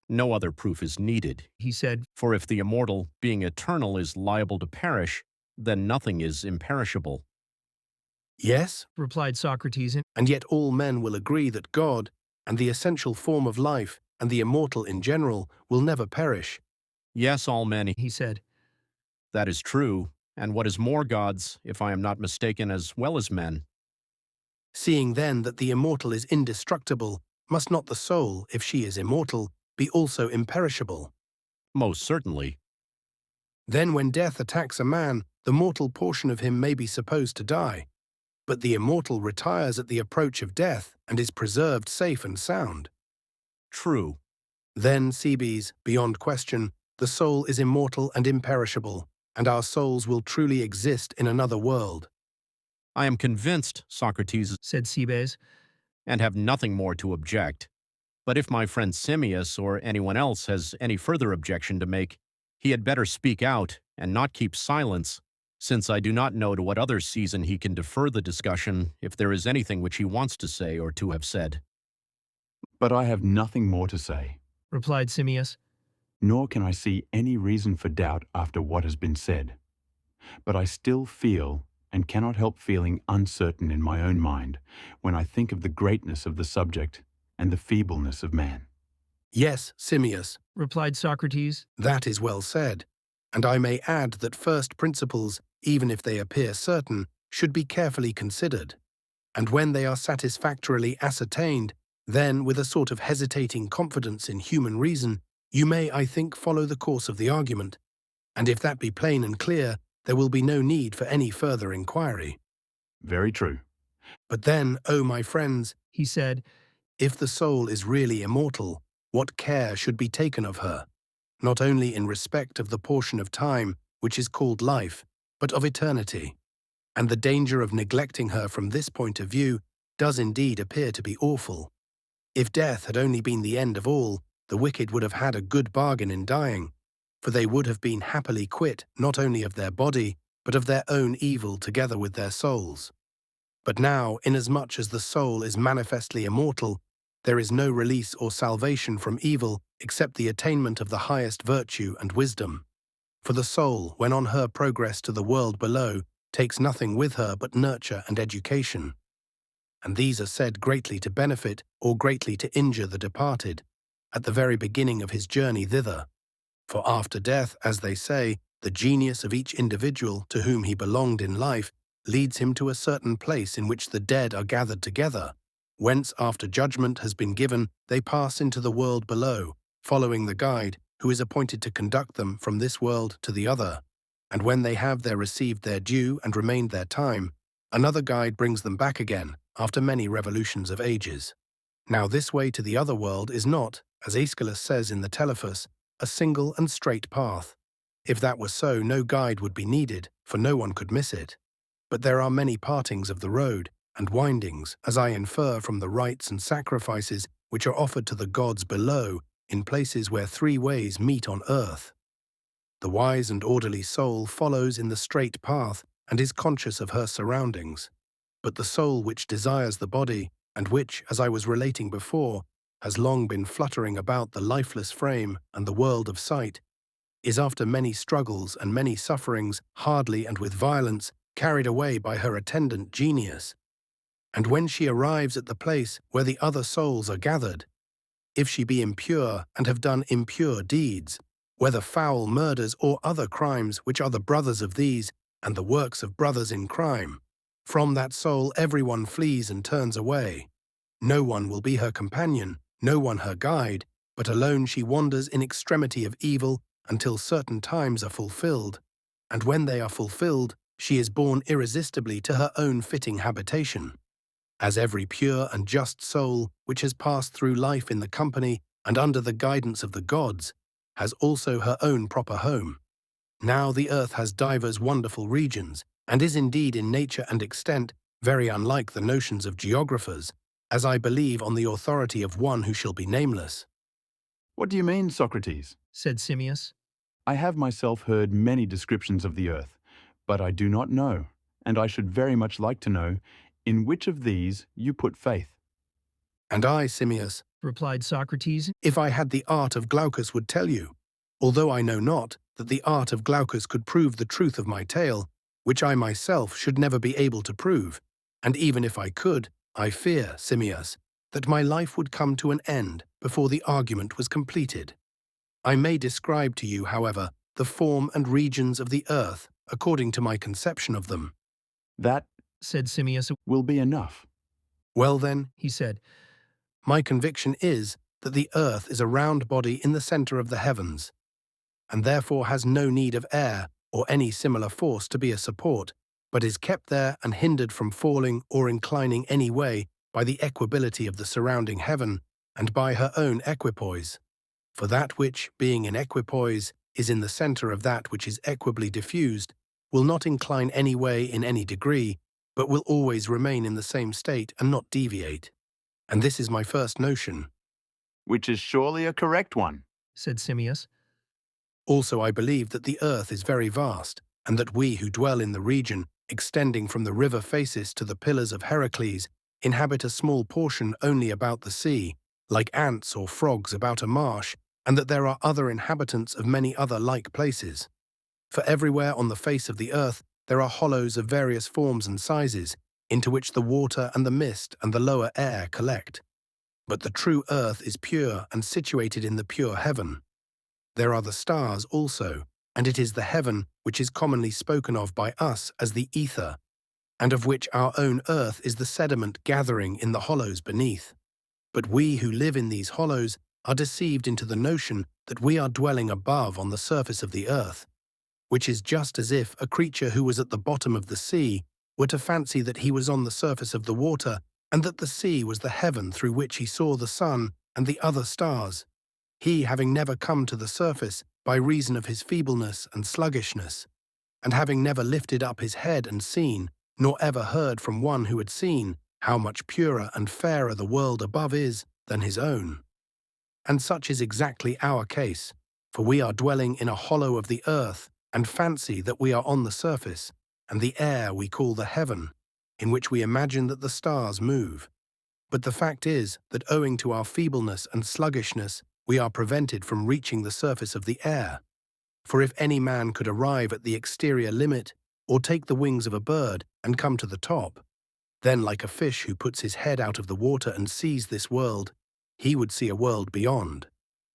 no other proof is needed. He said, For if the immortal, being eternal, is liable to perish, then nothing is imperishable. Yes, replied Socrates, and yet all men will agree that God, and the essential form of life, and the immortal in general, will never perish. Yes, all men, he said. that is true, and what is more, gods, if I am not mistaken, as well as men. Seeing then that the immortal is indestructible, must not the soul, if she is immortal, be also imperishable? Most certainly. Then when death attacks a man, the mortal portion of him may be supposed to die. But the immortal retires at the approach of death and is preserved safe and sound. True. Then, Cebes, beyond question, the soul is immortal and imperishable, and our souls will truly exist in another world. I am convinced, Socrates, Said Cebes. and have nothing more to object. But if my friend Simmias or anyone else has any further objection to make, he had better speak out and not keep silence, since I do not know to what other season he can defer the discussion if there is anything which he wants to say or to have said. But I have nothing more to say, Replied Simmias. nor can I see any reason for doubt after what has been said. But I still feel, and cannot help feeling uncertain in my own mind, when I think of the greatness of the subject and the feebleness of man. Yes, Simmias, Replied Socrates. that is well said. And I may add that first principles, even if they appear certain, should be carefully considered. And when they are satisfactorily ascertained, then, with a sort of hesitating confidence in human reason, you may, I think, follow the course of the argument. And if that be plain and clear, there will be no need for any further inquiry. Very true. But then, O my friends, He said, if the soul is really immortal, what care should be taken of her, not only in respect of the portion of time which is called life, but of eternity. And the danger of neglecting her from this point of view does indeed appear to be awful. If death had only been the end of all, the wicked would have had a good bargain in dying, for they would have been happily quit not only of their body, but of their own evil together with their souls. But now, inasmuch as the soul is manifestly immortal, there is no release or salvation from evil except the attainment of the highest virtue and wisdom. For the soul, when on her progress to the world below, takes nothing with her but nurture and education. And these are said greatly to benefit or greatly to injure the departed, at the very beginning of his journey thither. For after death, as they say, the genius of each individual to whom he belonged in life leads him to a certain place in which the dead are gathered together, whence after judgment has been given they pass into the world below, following the guide, who is appointed to conduct them from this world to the other. And when they have there received their due and remained their time, another guide brings them back again, after many revolutions of ages. Now this way to the other world is not, as Aeschylus says in the Telephus, a single and straight path. If that were so, no guide would be needed, for no one could miss it. But there are many partings of the road, and windings, as I infer from the rites and sacrifices which are offered to the gods below, in places where 3 ways meet on earth. The wise and orderly soul follows in the straight path and is conscious of her surroundings. But the soul which desires the body, and which, as I was relating before, has long been fluttering about the lifeless frame and the world of sight, is after many struggles and many sufferings, hardly and with violence, carried away by her attendant genius. And when she arrives at the place where the other souls are gathered, if she be impure and have done impure deeds, whether foul murders or other crimes which are the brothers of these, and the works of brothers in crime, from that soul everyone flees and turns away. No one will be her companion, no one her guide, but alone she wanders in extremity of evil until certain times are fulfilled, and when they are fulfilled, she is borne irresistibly to her own fitting habitation. As every pure and just soul which has passed through life in the company and under the guidance of the gods has also her own proper home. Now the earth has divers wonderful regions, and is indeed in nature and extent very unlike the notions of geographers, as I believe on the authority of one who shall be nameless. What do you mean, Socrates? said Simmias. I have myself heard many descriptions of the earth, but I do not know, and I should very much like to know, in which of these you put faith. And I, Simmias, Replied Socrates. if I had the art of Glaucus, would tell you, although I know not that the art of Glaucus could prove the truth of my tale, which I myself should never be able to prove, and even if I could, I fear, Simmias, that my life would come to an end before the argument was completed. I may describe to you, however, the form and regions of the earth according to my conception of them. That Said Simmias. will be enough. Well then, He said, my conviction is that the earth is a round body in the center of the heavens, and therefore has no need of air or any similar force to be a support, but is kept there and hindered from falling or inclining any way by the equability of the surrounding heaven and by her own equipoise. For that which, being in equipoise, is in the center of that which is equably diffused, will not incline any way in any degree, but will always remain in the same state and not deviate. And this is my first notion. Which is surely a correct one. said Simmias. Also I believe that the earth is very vast, and that we who dwell in the region, extending from the river Phasis to the pillars of Heracles, inhabit a small portion only about the sea, like ants or frogs about a marsh, and that there are other inhabitants of many other like places. For everywhere on the face of the earth there are hollows of various forms and sizes, into which the water and the mist and the lower air collect. But the true earth is pure and situated in the pure heaven. There are the stars also, and it is the heaven which is commonly spoken of by us as the ether, and of which our own earth is the sediment gathering in the hollows beneath. But we who live in these hollows are deceived into the notion that we are dwelling above on the surface of the earth, which is just as if a creature who was at the bottom of the sea were to fancy that he was on the surface of the water, and that the sea was the heaven through which he saw the sun and the other stars, he having never come to the surface by reason of his feebleness and sluggishness, and having never lifted up his head and seen, nor ever heard from one who had seen, how much purer and fairer the world above is than his own. And such is exactly our case, for we are dwelling in a hollow of the earth, and fancy that we are on the surface, and the air we call the heaven, in which we imagine that the stars move. But the fact is that owing to our feebleness and sluggishness, we are prevented from reaching the surface of the air. For if any man could arrive at the exterior limit, or take the wings of a bird and come to the top, then like a fish who puts his head out of the water and sees this world, he would see a world beyond.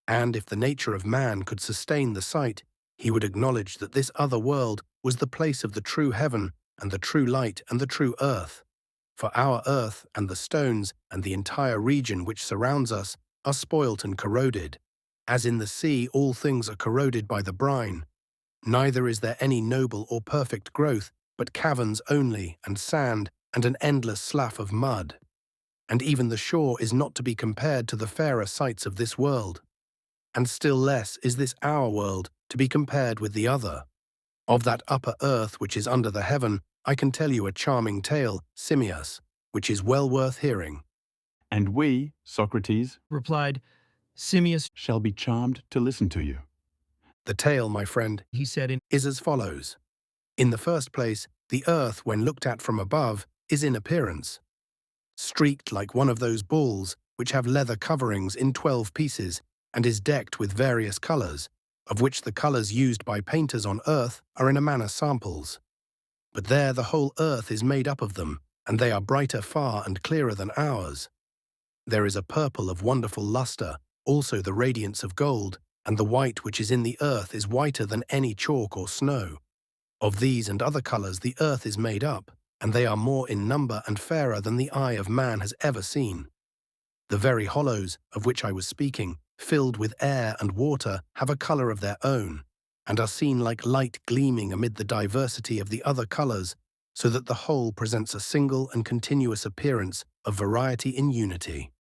And if the nature of man could sustain the sight, he would acknowledge that this other world was the place of the true heaven and the true light and the true earth. For our earth and the stones and the entire region which surrounds us are spoilt and corroded. As in the sea all things are corroded by the brine, neither is there any noble or perfect growth, but caverns only, and sand, and an endless slough of mud. And even the shore is not to be compared to the fairer sights of this world. And still less is this our world to be compared with the other. Of that upper earth which is under the heaven, I can tell you a charming tale, Simmias, which is well worth hearing. And we, Socrates, Replied Simmias. shall be charmed to listen to you. The tale, my friend, He said, is as follows. In the first place, the earth, when looked at from above, is in appearance streaked like one of those balls which have leather coverings in 12 pieces, and is decked with various colors, of which the colours used by painters on earth are in a manner samples. But there the whole earth is made up of them, and they are brighter far and clearer than ours. There is a purple of wonderful lustre, also the radiance of gold, and the white which is in the earth is whiter than any chalk or snow. Of these and other colours the earth is made up, and they are more in number and fairer than the eye of man has ever seen. The very hollows, of which I was speaking, filled with air and water, have a colour of their own, and are seen like light gleaming amid the diversity of the other colours, so that the whole presents a single and continuous appearance of variety in unity.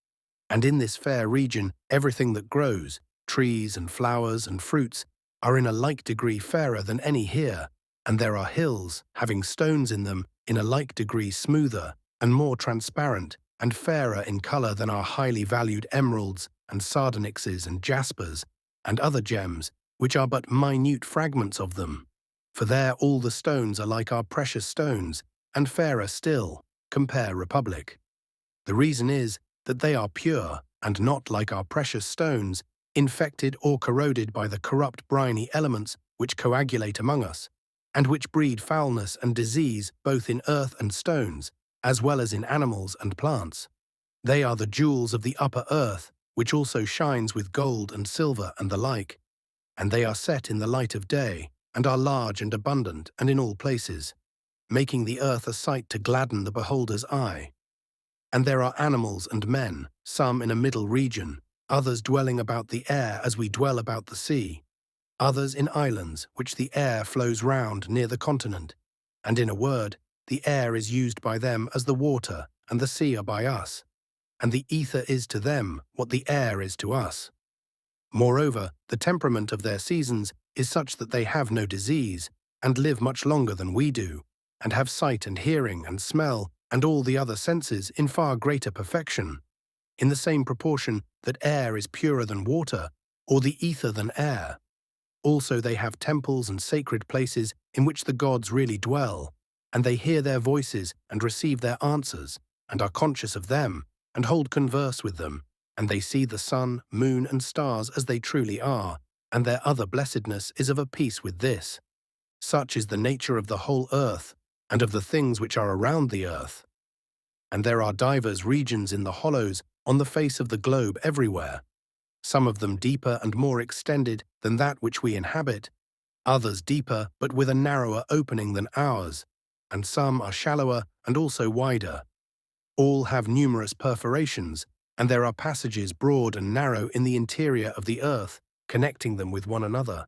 And in this fair region everything that grows, trees and flowers and fruits, are in a like degree fairer than any here, and there are hills, having stones in them, in a like degree smoother, and more transparent, and fairer in colour than our highly valued emeralds, and sardonyxes, and jaspers, and other gems, which are but minute fragments of them. For there all the stones are like our precious stones, and fairer still, compare Republic. The reason is that they are pure, and not like our precious stones, infected or corroded by the corrupt briny elements which coagulate among us, and which breed foulness and disease both in earth and stones, as well as in animals and plants. They are the jewels of the upper earth, which also shines with gold and silver and the like, and they are set in the light of day, and are large and abundant and in all places, making the earth a sight to gladden the beholder's eye. And there are animals and men, some in a middle region, others dwelling about the air as we dwell about the sea, others in islands which the air flows round near the continent, and in a word, the air is used by them as the water and the sea are by us, and the ether is to them what the air is to us. Moreover, the temperament of their seasons is such that they have no disease, and live much longer than we do, and have sight and hearing and smell and all the other senses in far greater perfection, in the same proportion that air is purer than water, or the ether than air. Also they have temples and sacred places in which the gods really dwell, and they hear their voices and receive their answers, and are conscious of them, and hold converse with them, and they see the sun, moon, and stars as they truly are, and their other blessedness is of a piece with this. Such is the nature of the whole earth, and of the things which are around the earth. And there are divers regions in the hollows on the face of the globe everywhere, some of them deeper and more extended than that which we inhabit, others deeper but with a narrower opening than ours, and some are shallower and also wider. All have numerous perforations, and there are passages broad and narrow in the interior of the earth, connecting them with one another,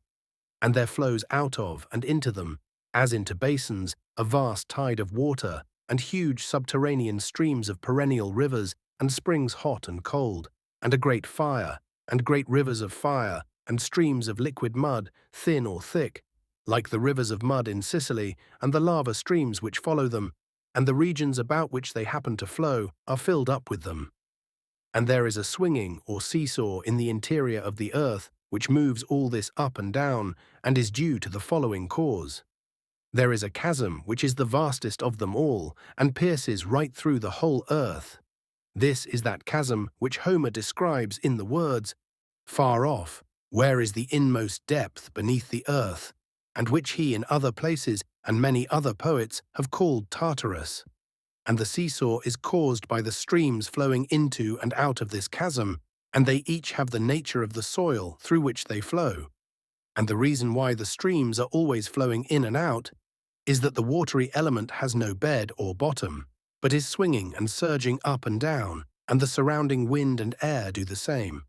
and there flows out of and into them, as into basins, a vast tide of water, and huge subterranean streams of perennial rivers, and springs hot and cold, and a great fire, and great rivers of fire, and streams of liquid mud, thin or thick, like the rivers of mud in Sicily, and the lava streams which follow them, and the regions about which they happen to flow are filled up with them. And there is a swinging or seesaw in the interior of the earth, which moves all this up and down, and is due to the following cause. There is a chasm which is the vastest of them all, and pierces right through the whole earth. This is that chasm which Homer describes in the words, "Far off, where is the inmost depth beneath the earth," and which he in other places and many other poets have called Tartarus. And the seesaw is caused by the streams flowing into and out of this chasm, and they each have the nature of the soil through which they flow. And the reason why the streams are always flowing in and out is that the watery element has no bed or bottom, but is swinging and surging up and down, and the surrounding wind and air do the same.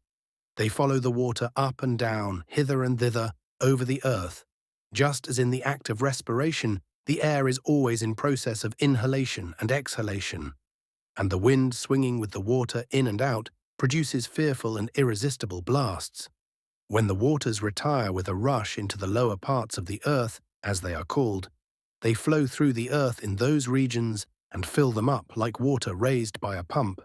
They follow the water up and down, hither and thither, over the earth, just as in the act of respiration, the air is always in process of inhalation and exhalation, and the wind swinging with the water in and out produces fearful and irresistible blasts. When the waters retire with a rush into the lower parts of the earth, as they are called, they flow through the earth in those regions and fill them up like water raised by a pump.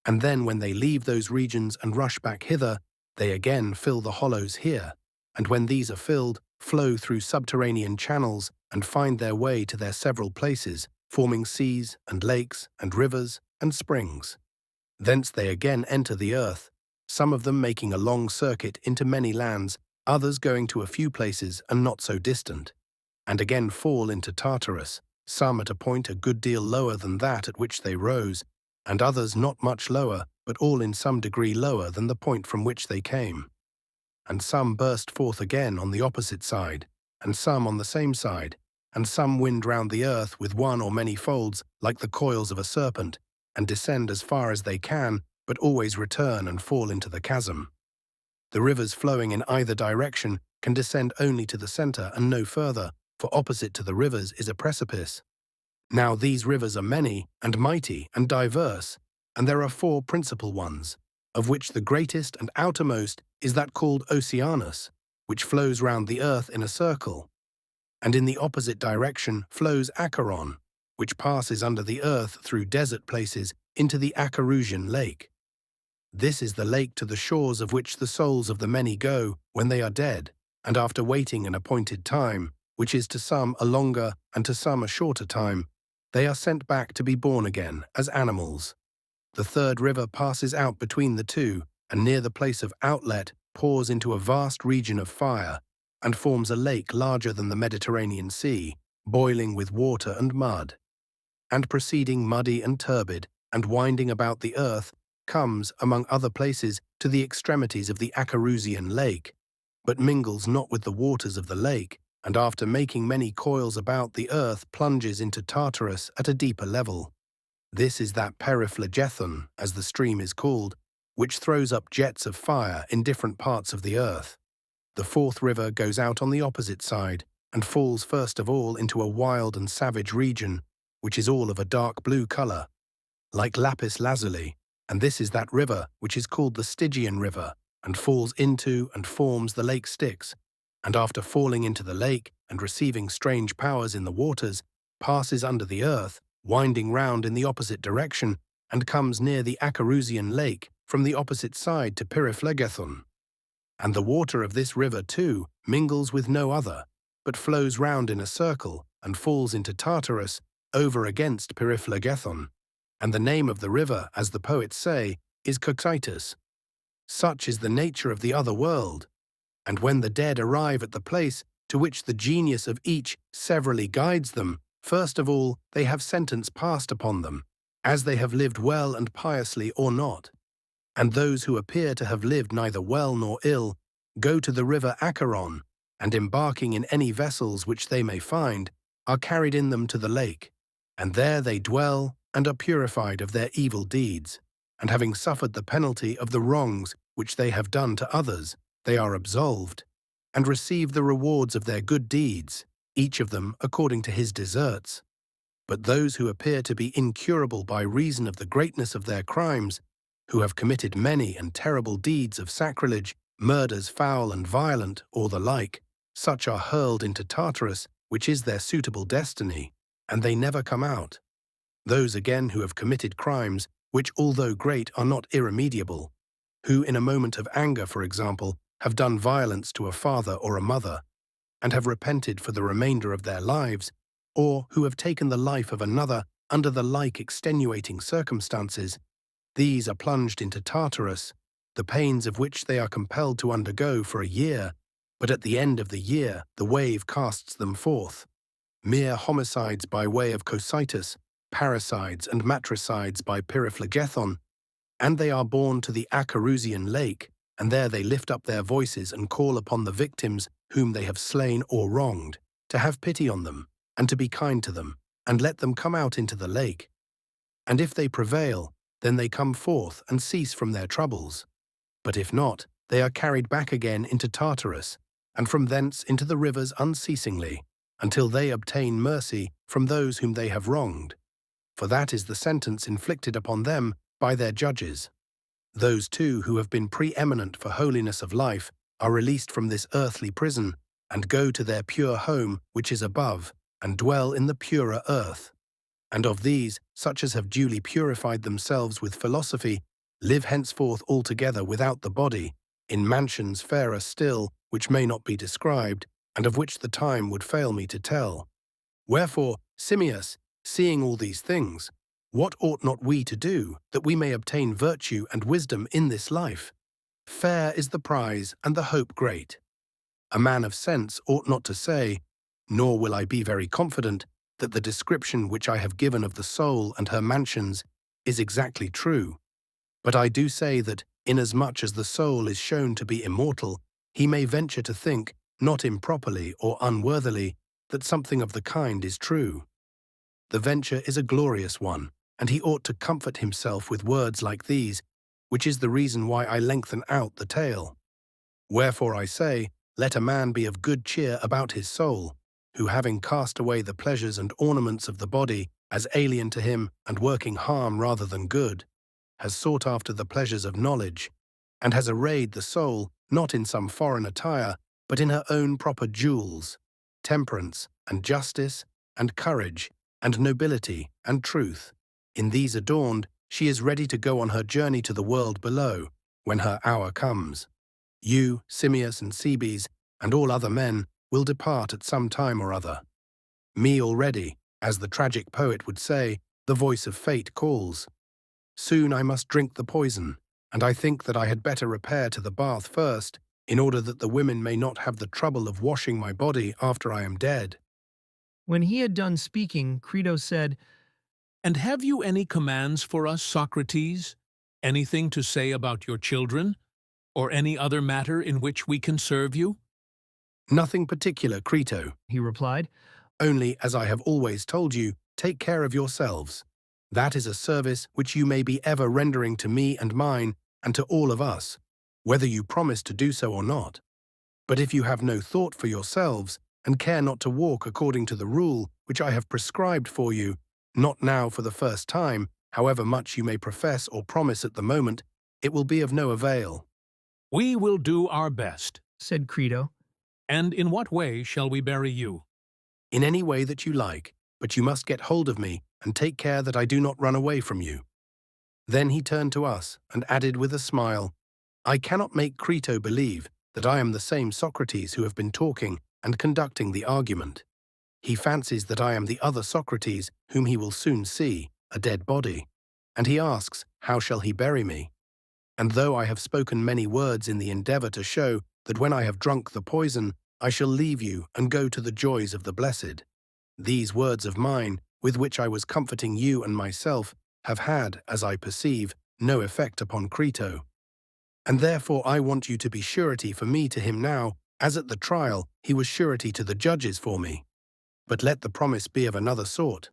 And then when they leave those regions and rush back hither, they again fill the hollows here, and when these are filled, flow through subterranean channels and find their way to their several places, forming seas and lakes and rivers and springs. Thence they again enter the earth, some of them making a long circuit into many lands, others going to a few places and not so distant, and again fall into Tartarus, some at a point a good deal lower than that at which they rose, and others not much lower, but all in some degree lower than the point from which they came. And some burst forth again on the opposite side, and some on the same side, and some wind round the earth with one or many folds like the coils of a serpent, and descend as far as they can, but always return and fall into the chasm. The rivers flowing in either direction can descend only to the center and no further, for opposite to the rivers is a precipice. Now these rivers are many, and mighty, and diverse, and there are 4 principal ones, of which the greatest and outermost is that called Oceanus, which flows round the earth in a circle. And in the opposite direction flows Acheron, which passes under the earth through desert places into the Acherusian lake. This is the lake to the shores of which the souls of the many go when they are dead, and after waiting an appointed time, which is to some a longer and to some a shorter time, they are sent back to be born again as animals. The 3rd river passes out between the two, and near the place of outlet pours into a vast region of fire, and forms a lake larger than the Mediterranean Sea, boiling with water and mud. And proceeding muddy and turbid, and winding about the earth, comes, among other places, to the extremities of the Acherusian lake, but mingles not with the waters of the lake, and after making many coils about the earth plunges into Tartarus at a deeper level. This is that Periphlogethon, as the stream is called, which throws up jets of fire in different parts of the earth. The 4th river goes out on the opposite side, and falls first of all into a wild and savage region, which is all of a dark blue color, like lapis lazuli, and this is that river which is called the Stygian River, and falls into and forms the lake Styx, and after falling into the lake and receiving strange powers in the waters, passes under the earth, winding round in the opposite direction, and comes near the Acherusian lake from the opposite side to Periphlogethon. And the water of this river, too, mingles with no other, but flows round in a circle, and falls into Tartarus, over against Periphlogethon. And the name of the river, as the poets say, is Cocytus. Such is the nature of the other world. And when the dead arrive at the place to which the genius of each severally guides them, first of all they have sentence passed upon them, as they have lived well and piously or not. And those who appear to have lived neither well nor ill go to the river Acheron, and embarking in any vessels which they may find, are carried in them to the lake, and there they dwell and are purified of their evil deeds, and having suffered the penalty of the wrongs which they have done to others, they are absolved, and receive the rewards of their good deeds, each of them according to his deserts. But those who appear to be incurable by reason of the greatness of their crimes, who have committed many and terrible deeds of sacrilege, murders foul and violent, or the like, such are hurled into Tartarus, which is their suitable destiny, and they never come out. Those again who have committed crimes, which although great are not irremediable, who in a moment of anger, for example, have done violence to a father or a mother, and have repented for the remainder of their lives, or who have taken the life of another under the like extenuating circumstances, these are plunged into Tartarus, the pains of which they are compelled to undergo for a year, but at the end of the year the wave casts them forth. Mere homicides by way of Cocytus, parricides and matricides by Periphlogethon, and they are borne to the Acherusian lake, and there they lift up their voices and call upon the victims whom they have slain or wronged, to have pity on them, and to be kind to them, and let them come out into the lake. And if they prevail, then they come forth and cease from their troubles. But if not, they are carried back again into Tartarus, and from thence into the rivers unceasingly, until they obtain mercy from those whom they have wronged. For that is the sentence inflicted upon them by their judges. Those too who have been preeminent for holiness of life are released from this earthly prison, and go to their pure home which is above, and dwell in the purer earth. And of these, such as have duly purified themselves with philosophy, live henceforth altogether without the body, in mansions fairer still, which may not be described, and of which the time would fail me to tell. Wherefore, Simmias, seeing all these things, what ought not we to do, that we may obtain virtue and wisdom in this life? Fair is the prize, and the hope great. A man of sense ought not to say, nor will I be very confident, that the description which I have given of the soul and her mansions is exactly true. But I do say that, inasmuch as the soul is shown to be immortal, he may venture to think, not improperly or unworthily, that something of the kind is true. The venture is a glorious one, and he ought to comfort himself with words like these, which is the reason why I lengthen out the tale. Wherefore I say, let a man be of good cheer about his soul, who having cast away the pleasures and ornaments of the body as alien to him and working harm rather than good, has sought after the pleasures of knowledge, and has arrayed the soul not in some foreign attire, but in her own proper jewels, temperance and justice and courage and nobility and truth. In these adorned, she is ready to go on her journey to the world below, when her hour comes. You, Simmias and Cebes, and all other men, will depart at some time or other. Me already, as the tragic poet would say, the voice of fate calls. Soon I must drink the poison, and I think that I had better repair to the bath first, in order that the women may not have the trouble of washing my body after I am dead. When he had done speaking, Crito said, And have you any commands for us, Socrates? Anything to say about your children? Or any other matter in which we can serve you? Nothing particular, Crito. he replied. Only, as I have always told you, take care of yourselves. That is a service which you may be ever rendering to me and mine, and to all of us, whether you promise to do so or not. But if you have no thought for yourselves, and care not to walk according to the rule which I have prescribed for you, not now for the first time, however much you may profess or promise at the moment, it will be of no avail. We will do our best. Said Crito. And in what way shall we bury you? In any way that you like, but you must get hold of me and take care that I do not run away from you. Then he turned to us and added with a smile, I cannot make Crito believe that I am the same Socrates who have been talking and conducting the argument. He fancies that I am the other Socrates whom he will soon see, a dead body, and he asks, how shall he bury me? And though I have spoken many words in the endeavor to show that when I have drunk the poison, I shall leave you and go to the joys of the blessed, these words of mine, with which I was comforting you and myself, have had, as I perceive, no effect upon Crito. And therefore I want you to be surety for me to him now, as at the trial he was surety to the judges for me. But let the promise be of another sort,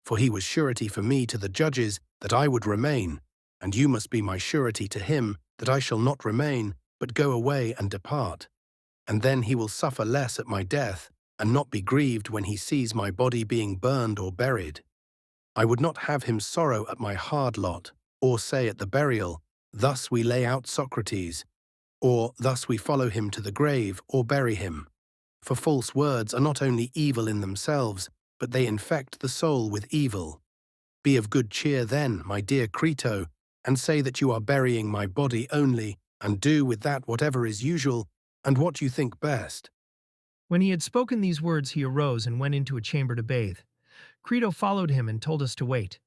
for he was surety for me to the judges that I would remain, and you must be my surety to him that I shall not remain, but go away and depart. And then he will suffer less at my death, and not be grieved when he sees my body being burned or buried. I would not have him sorrow at my hard lot, or say at the burial, thus we lay out Socrates, or thus we follow him to the grave or bury him. For false words are not only evil in themselves, but they infect the soul with evil. Be of good cheer then, my dear Crito, and say that you are burying my body only, and do with that whatever is usual, and what you think best. When he had spoken these words, he arose and went into a chamber to bathe. Crito followed him and told us to wait.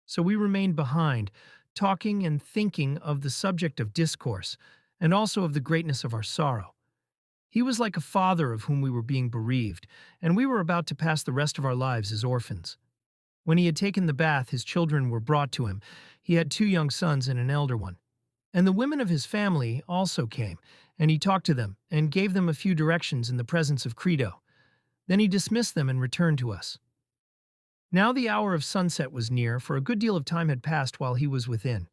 So we remained behind, talking and thinking of the subject of discourse, and also of the greatness of our sorrow. He was like a father of whom we were being bereaved, and we were about to pass the rest of our lives as orphans. When he had taken the bath, his children were brought to him. He had 2 young sons and an elder one. And the women of his family also came, and he talked to them, and gave them a few directions in the presence of Crito. Then he dismissed them and returned to us. Now the hour of sunset was near, for a good deal of time had passed while he was within.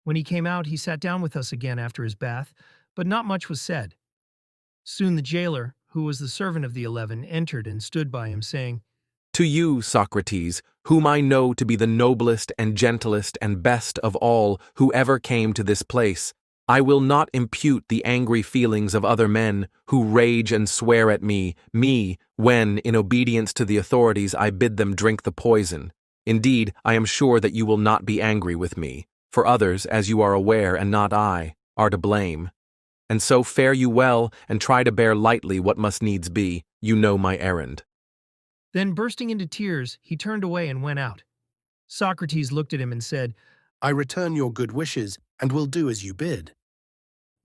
When he came out, he sat down with us again after his bath, but not much was said. Soon the jailer, who was the servant of the 11, entered and stood by him, saying, To you, Socrates, whom I know to be the noblest and gentlest and best of all who ever came to this place, I will not impute the angry feelings of other men who rage and swear at me, when, in obedience to the authorities, I bid them drink the poison. Indeed, I am sure that you will not be angry with me, for others, as you are aware, and not I, are to blame. And so fare you well, and try to bear lightly what must needs be. You know my errand. Then, bursting into tears, he turned away and went out. Socrates looked at him and said, I return your good wishes, and will do as you bid.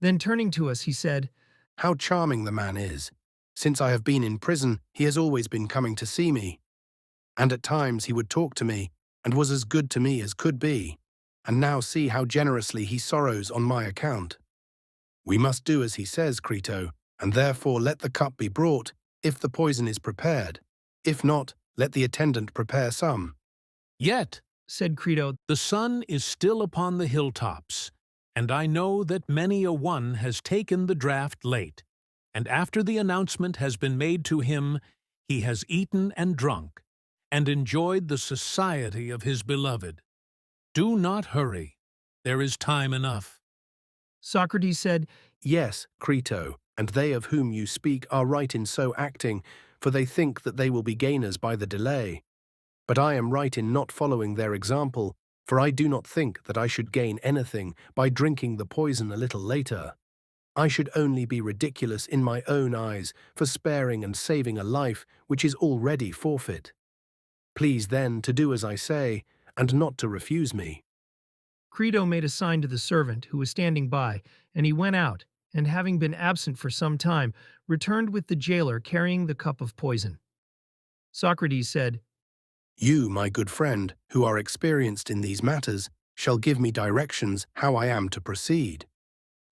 Then turning to us, he said, How charming the man is! Since I have been in prison, he has always been coming to see me. And at times he would talk to me, and was as good to me as could be. And now see how generously he sorrows on my account. We must do as he says, Crito, and therefore let the cup be brought, if the poison is prepared. If not, let the attendant prepare some. Yet, said Crito, the sun is still upon the hilltops, and I know that many a one has taken the draught late, and after the announcement has been made to him, he has eaten and drunk, and enjoyed the society of his beloved. Do not hurry. There is time enough. Socrates said, Yes, Crito, and they of whom you speak are right in so acting, for they think that they will be gainers by the delay. But I am right in not following their example, for I do not think that I should gain anything by drinking the poison a little later. I should only be ridiculous in my own eyes for sparing and saving a life which is already forfeit. Please then to do as I say, and not to refuse me. Crito made a sign to the servant who was standing by, and he went out, and having been absent for some time, returned with the jailer carrying the cup of poison. Socrates said, You, my good friend, who are experienced in these matters, shall give me directions how I am to proceed.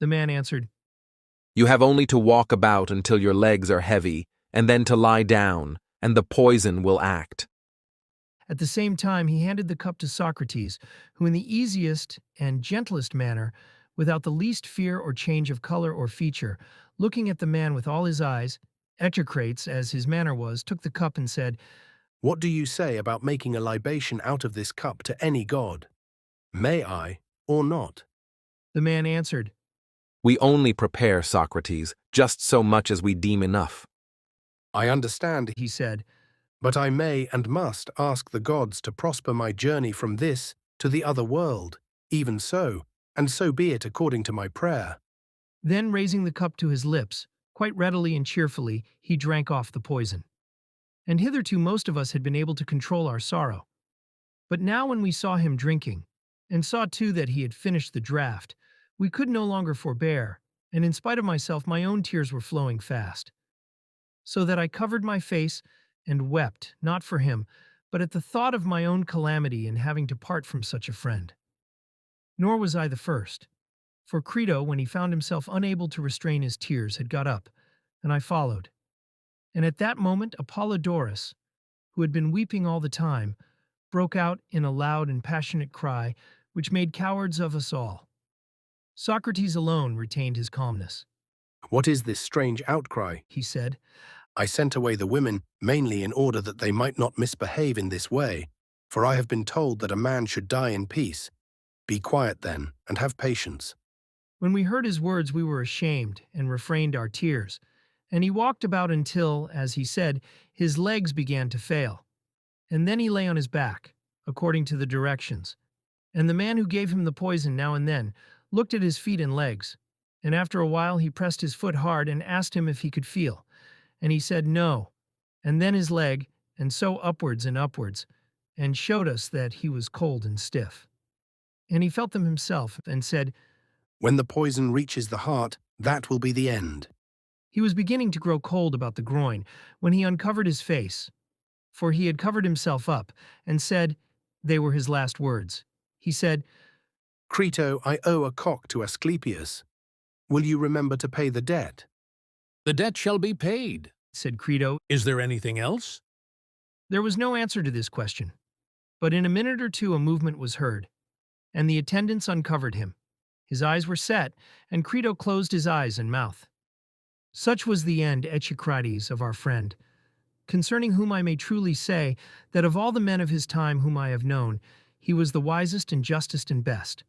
The man answered, You have only to walk about until your legs are heavy, and then to lie down, and the poison will act. At the same time, he handed the cup to Socrates, who in the easiest and gentlest manner, without the least fear or change of color or feature, looking at the man with all his eyes, Echecrates, as his manner was, took the cup and said, What do you say about making a libation out of this cup to any god? May I, or not? The man answered, We only prepare, Socrates, just so much as we deem enough. I understand, he said, but I may and must ask the gods to prosper my journey from this to the other world, even so, and so be it according to my prayer. Then raising the cup to his lips, quite readily and cheerfully, he drank off the poison. And hitherto most of us had been able to control our sorrow. But now when we saw him drinking, and saw too that he had finished the draught, we could no longer forbear, and in spite of myself my own tears were flowing fast. So that I covered my face and wept, not for him, but at the thought of my own calamity in having to part from such a friend. Nor was I the first, for Crito, when he found himself unable to restrain his tears, had got up, and I followed. And at that moment Apollodorus, who had been weeping all the time, broke out in a loud and passionate cry which made cowards of us all. Socrates alone retained his calmness. What is this strange outcry? He said, I sent away the women mainly in order that they might not misbehave in this way, for I have been told that a man should die in peace. Be quiet then, and have patience. When we heard his words, we were ashamed and refrained our tears, and he walked about until, as he said, his legs began to fail. And then he lay on his back, according to the directions. And the man who gave him the poison now and then looked at his feet and legs, and after a while he pressed his foot hard and asked him if he could feel. And he said no, and then his leg, and so upwards and upwards, and showed us that he was cold and stiff. And he felt them himself, and said, When the poison reaches the heart, that will be the end. He was beginning to grow cold about the groin, when he uncovered his face, for he had covered himself up, and said, they were his last words. He said, Crito, I owe a cock to Asclepius. Will you remember to pay the debt? The debt shall be paid, said Crito. Is there anything else? There was no answer to this question, but in a minute or two a movement was heard, and the attendants uncovered him. His eyes were set, and Crito closed his eyes and mouth. Such was the end, Echecrates, of our friend, concerning whom I may truly say that of all the men of his time whom I have known, he was the wisest and justest and best.